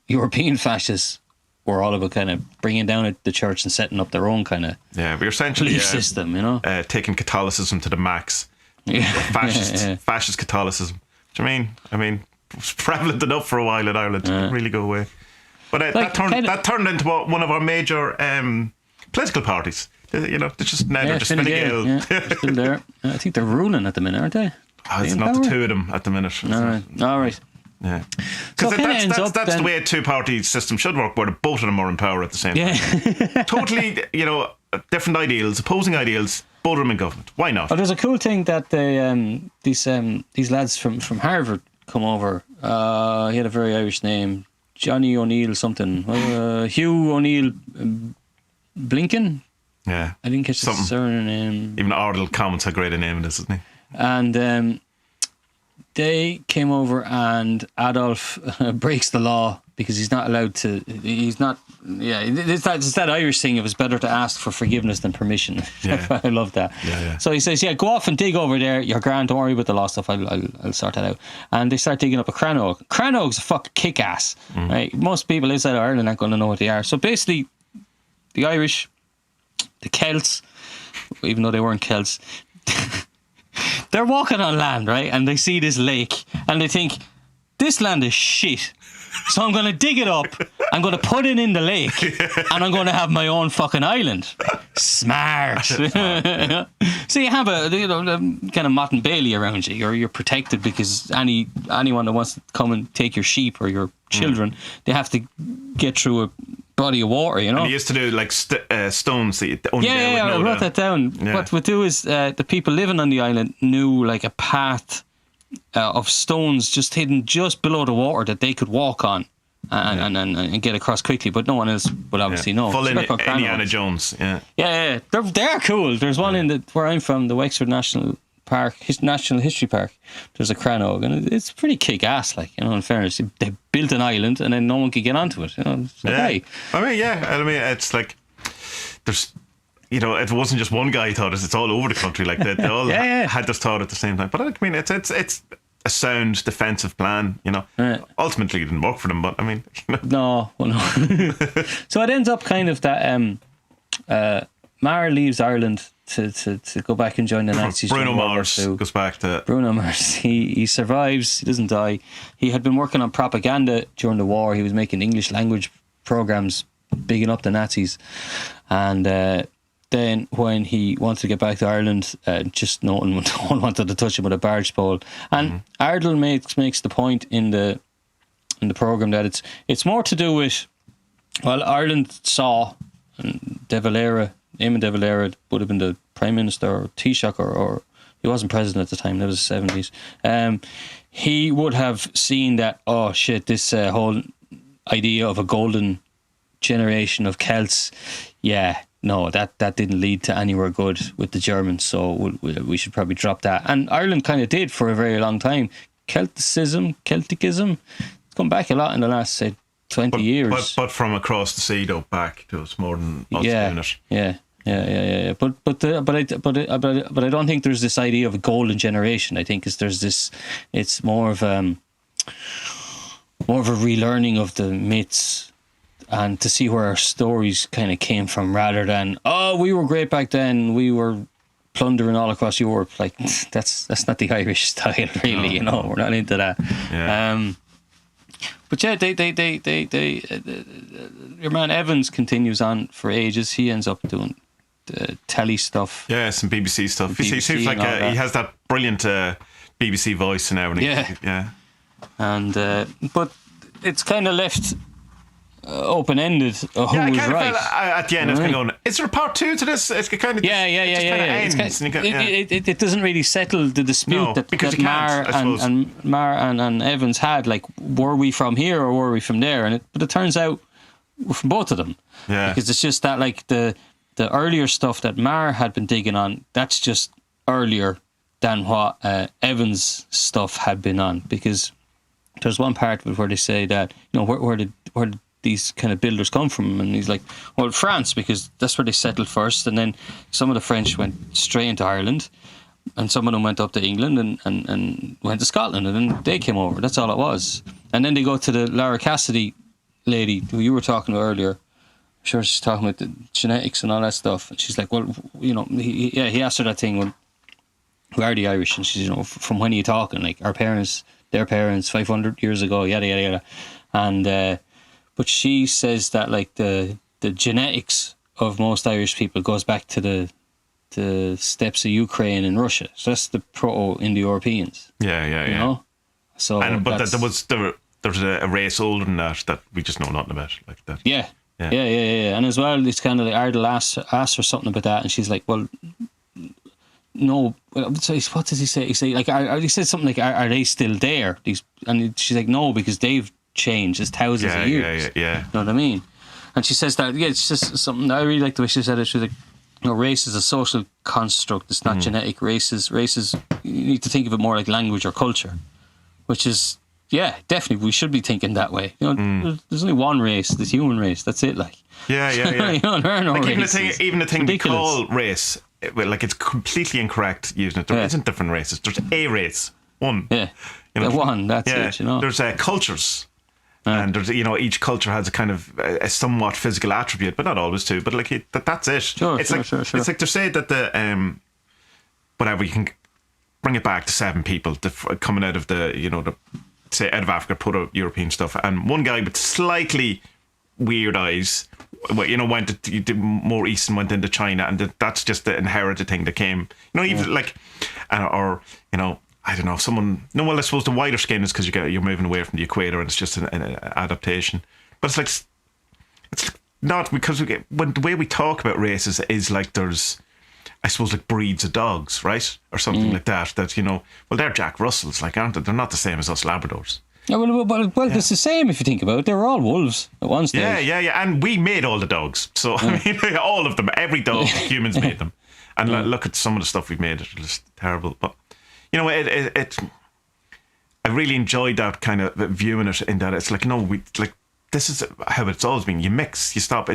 European fascists were all about kind of bringing down the church and setting up their own kind of we're essentially belief system, taking Catholicism to the max. Fascist Catholicism. Which I mean. It was prevalent enough for a while in Ireland. It didn't really go away. But that turned into one of our major political parties. They're just now they're just Fine Fine Gael, Gael. yeah, they're still there. I think they're ruling at the minute, aren't they? It's not the two of them at the minute. All right. Yeah. So Because that's the way a two-party system should work, where both of them are in power at the same time. Totally, different ideals, opposing ideals, both of them in government. Why not? Oh, there's a cool thing that these lads from Harvard come over. He had a very Irish name, Johnny O'Neill something. Hugh O'Neill Blinken. Yeah. I didn't catch the surname. Even Ardal comments how great a name it is, isn't he? And they came over, and Adolf breaks the law because he's not allowed to. He's not. Yeah, it's that Irish thing. It was better to ask for forgiveness than permission. Yeah. I love that. Yeah. So he says, "Yeah, go off and dig over there. You're grand. Don't worry about the law stuff. I'll sort that out." And they start digging up a crannog. Crannog's a fucking kick ass. Right? Most people outside of Ireland aren't going to know what they are. So basically, the Irish, the Celts, even though they weren't Celts. They're walking on land, right? And they see this lake and they think, this land is shit. So I'm going to dig it up. I'm going to put it in the lake and I'm going to have my own fucking island. Smart. So you have a kind of Mott and Bailey around you. You're protected because anyone that wants to come and take your sheep or your children, they have to get through a body of water, And he used to do like stones that you only I wrote that down. Yeah. What we do is the people living on the island knew like a path of stones just hidden just below the water that they could walk on and get across quickly, but no one else would obviously know. Full Indiana Jones. Yeah. They're cool. There's one in where I'm from, the Wexford National Park, National History Park. There's a crannog, and it's pretty kick-ass, in fairness. They built an island and then no one could get onto it. It's okay. I mean, it's like there's, it wasn't just one guy thought it, it's all over the country. Like they all had this thought at the same time. But I mean, it's a sound defensive plan. Ultimately it didn't work for them, but I mean, no. So it ends up kind of that Mar leaves Ireland to go back and join the Nazis. Bruno Mars goes back to... Bruno Mars. He survives. He doesn't die. He had been working on propaganda during the war. He was making English language programs, bigging up the Nazis. And then when he wanted to get back to Ireland, just no one wanted to touch him with a barge pole. And Ardal makes the point in the program that it's more to do with, Ireland saw De Valera. Eamon de Valera would have been the Prime Minister, or Taoiseach, or he wasn't president at the time, that was the 70s. He would have seen that, oh shit, this whole idea of a golden generation of Celts, that didn't lead to anywhere good with the Germans, so we should probably drop that. And Ireland kind of did for a very long time. Celticism, it's come back a lot in the last, say, 20 years. But from across the sea, though, back to us more than us doing it. Yeah. But I don't think there's this idea of a golden generation. I think it's more of a relearning of the myths and to see where our stories kind of came from, rather than we were great back then, we were plundering all across Europe. Like that's not the Irish style, really. No. We're not into that. Yeah. But yeah, your man Evans continues on for ages. He ends up doing telly stuff. Yeah, some BBC stuff. He seems like he has that brilliant BBC voice and everything. Yeah. And but it's kind of left open-ended. Who was right? At the end, it's kind of going, is there a part 2 to this? It's kind of It doesn't really settle the dispute that Mar and Evans had. Like, were we from here or were we from there? But it turns out we're from both of them. Yeah. Because it's just that, like, the earlier stuff that Mar had been digging on, that's just earlier than what Evans' stuff had been on. Because there's one part of it where they say that, where did these kind of builders come from? And he's like, well, France, because that's where they settled first, and then some of the French went straight into Ireland, and some of them went up to England and went to Scotland, and then they came over. That's all it was. And then they go to the Laura Cassidy lady who you were talking about earlier. I'm sure she's talking about the genetics and all that stuff, and she's like, well, he asked her that thing, well, who are the Irish? And she's, from when are you talking? Like, our parents, their parents, 500 years ago, yada yada yada. And but she says that, like, the genetics of most Irish people goes back to the steppes of Ukraine and Russia. So that's the Proto-Indo-Europeans. Yeah. You know? So but there's a race older than that we just know nothing about, like that. Yeah. And as well, it's kind of like Ardal asked her something about that, and she's like, well, no. So what does he say? He said something like, are they still there? And she's like, no, because they've changed. It's thousands of years. Yeah. You know what I mean? And she says that, it's just something, I really like the way she said it. She's like, race is a social construct. It's not genetic. Races, you need to think of it more like language or culture, which is, yeah, definitely, we should be thinking that way. You know, there's only one race, the human race. That's it, like. Yeah. You know, there are no races. Even the thing we call race, like, it's completely incorrect using it. There isn't different races. There's a race, one. Yeah, you know, one. That's it. You know, there's cultures, and there's, you know, each culture has a kind of a somewhat physical attribute, but not always too. But like that's it. Sure. It's like to say that the whatever, you can bring it back to 7 people coming out of the, you know, say out of Africa, Proto-European stuff, and one guy with slightly weird eyes, you know, went more east and went into China, and that's just the inherited thing that came, you know, even like, or, you know, I don't know, someone. No, well, I suppose the whiter skin is because you're moving away from the equator, and it's just an adaptation. But it's not, because when the way we talk about races is like there's, I suppose, like breeds of dogs, right? Or something like that. That, you know, well, they're Jack Russells, like, aren't they? They're not the same as us Labradors. Yeah, well, it's the same if you think about it. They were all wolves at one stage. Yeah. And we made all the dogs. So, I mean, all of them. Every dog, humans made them. And look at some of the stuff we've made. It's just terrible. But, you know, I really enjoyed that kind of viewing it, in that it's like, no, this is how it's always been. You mix, you stop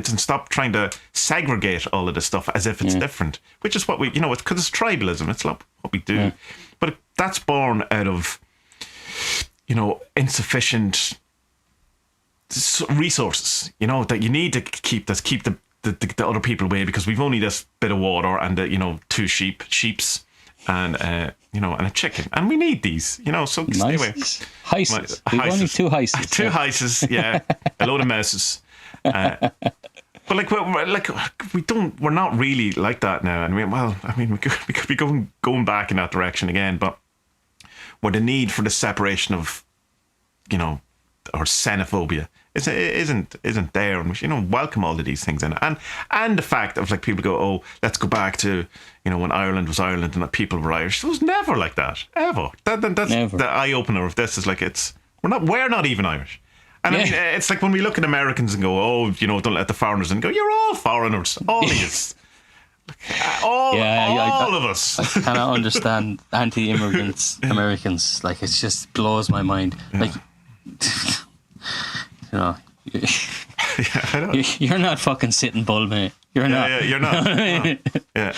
trying to segregate all of this stuff as if it's different, which is what we, you know, it's because it's tribalism. It's not what we do. But that's born out of, you know, insufficient resources, you know, that you need to keep the other people away, because we've only this bit of water and, you know, 2 sheeps and, you know, and a chicken, and we need these, you know, so stay away. Heises. We've only 2 heises. 2 heises, yeah. A load of mouses. But we're not really like that now. And we could be going back in that direction again, but where the need for the separation of, you know, or xenophobia isn't there, and we, you know, welcome all of these things in, and the fact of, like, people go, oh, let's go back to, you know, when Ireland was Ireland and that people were Irish. It was never like that, ever. That's never. The eye opener of this is like, we're not even Irish. And I mean, it's like when we look at Americans and go, oh, you know, don't let the foreigners in. Go, you're all foreigners, all of you. All of us. I cannot understand anti-immigrants Americans. Like, it just blows my mind. Like, you know, you're not fucking Sitting Bull, mate. You're not. Yeah, you're not. No. Yeah.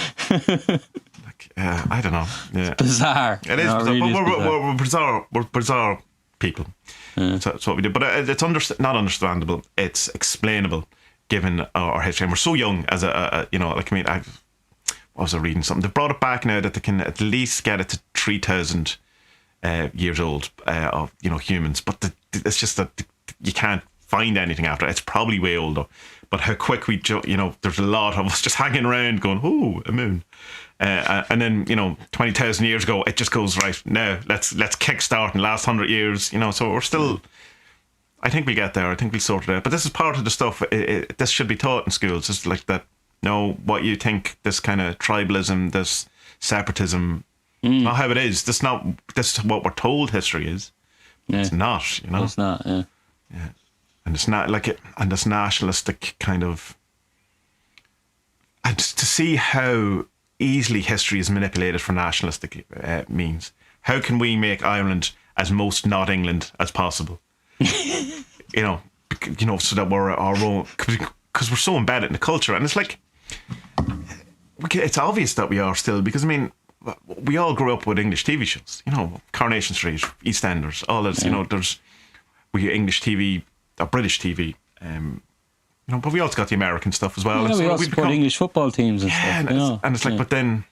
Like, I don't know. Yeah. It's bizarre. It is bizarre. Really We're bizarre. We're bizarre people. So that's what we do. But it's not understandable. It's explainable, given our history. And we're so young as a you know, like, I mean, I was reading something. They've brought it back now that they can at least get it to 3,000 years old of, you know, humans. But it's just that you can't find anything after it. It's probably way older. But how quick you know, there's a lot of us just hanging around going, oh, a moon. And then, you know, 20,000 years ago, it just goes, right, now let's kickstart in the last 100 years, you know. So we're still, I think we'll get there. I think we'll sort it out. But this is part of the stuff, this should be taught in schools. It's like that, no, what you think, this kind of tribalism, this separatism, not how it is. This is what we're told history is. Yeah. It's not, you know. It's not, yeah. And it's not like it, and this nationalistic kind of, and to see how easily history is manipulated for nationalistic means. How can we make Ireland as most not England as possible? you know, so that we're our own, because we're so embedded in the culture, and it's like, it's obvious that we are still, because I mean, we all grew up with English TV shows, you know, Coronation Street, EastEnders, all this, you know, we English TV, or British TV, you know, but we also got the American stuff as well. Yeah, we also support English football teams and stuff. And it's like, but then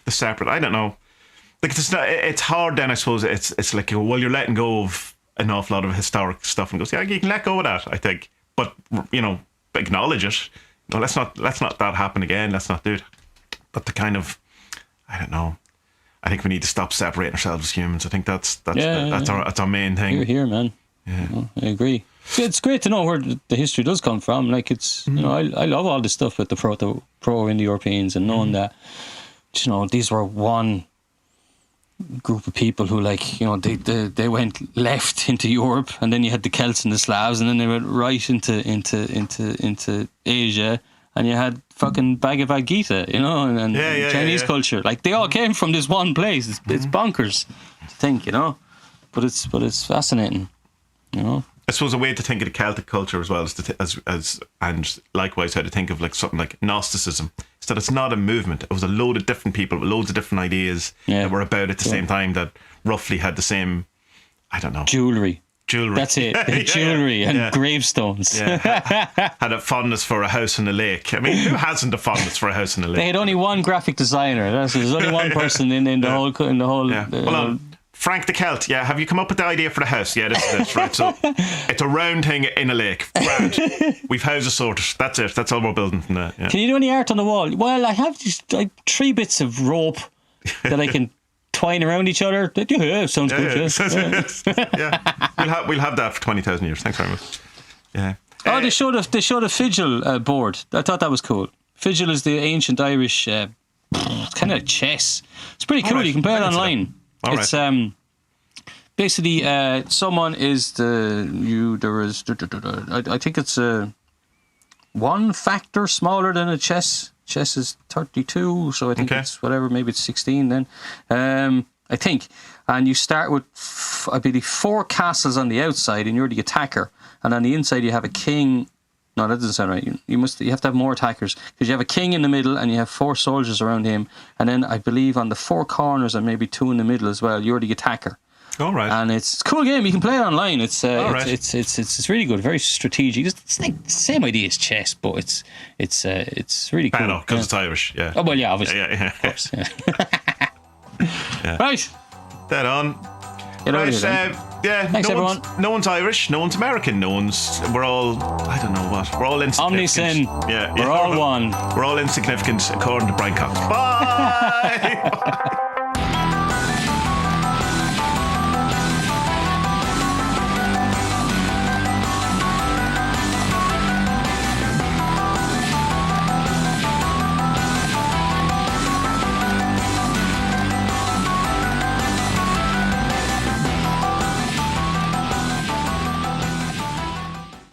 the separate, I don't know. Like, it's hard then, I suppose. It's like, well, you're letting go of an awful lot of historic stuff, and goes, yeah, you can let go of that, I think. But, you know, acknowledge it. no, let's not that happen again. Let's not do it. But the kind of, I don't know. I think we need to stop separating ourselves as humans. I think that's our main thing. You're here, man. Yeah, I agree. It's great to know where the history does come from. Like it's, I love all this stuff with the pro-Indo-Europeans and knowing that, these were one group of people who, like, they went left into Europe, and then you had the Celts and the Slavs, and then they went right into Asia, and you had fucking Bhagavad Gita, and Chinese culture. Like they all came from this one place. It's bonkers to think, but it's fascinating, I suppose a way to think of the Celtic culture as well is and likewise how to think of like something like Gnosticism. Is that it's not a movement. It was a load of different people with loads of different ideas that were about at the same time that roughly had the same, I don't know. Jewelry. That's it. Jewelry and gravestones. Yeah. Had a fondness for a house in a lake. I mean, who hasn't a fondness for a house in a lake? They had only one graphic designer. There's only one person in the whole. Yeah. Hold on. Frank the Celt, have you come up with the idea for the house? Yeah, this is it, right? So it's a round thing in a lake. Grand. We've houses sorted. That's it. That's all we're building from there. Yeah. Can you do any art on the wall? Well, I have like 3 bits of rope that I can twine around each other. Yeah, sounds good. Yeah. We'll have that for 20,000 years. Thanks very much. Yeah. Oh, they showed a Figil board. I thought that was cool. Figil is the ancient Irish kind of like chess. It's pretty cool. Right. You can play it online. It's basically someone is I think it's one factor smaller than a chess. Chess is 32, so I think it's whatever. Maybe it's 16 then. I think, and you start with I believe 4 castles on the outside, and you're the attacker, and on the inside you have a king. No, that doesn't sound right. You have to have more attackers because you have a king in the middle and you have 4 soldiers around him, and then I believe on the 4 corners and maybe 2 in the middle as well. You're the attacker. All right. And it's a cool game. You can play it online. It's really good. Very strategic. It's like the same idea as chess, but it's really cool. Because it's Irish. Yeah. Oh well, yeah, obviously. Yeah. Of course. Yeah. Yeah. Right. Dead on. Right, thanks, everyone. No one's Irish, no one's American, we're all, I don't know what, we're all insignificant. Omnisin. Yeah. We're all one. We're all insignificant according to Brian Cox. Bye!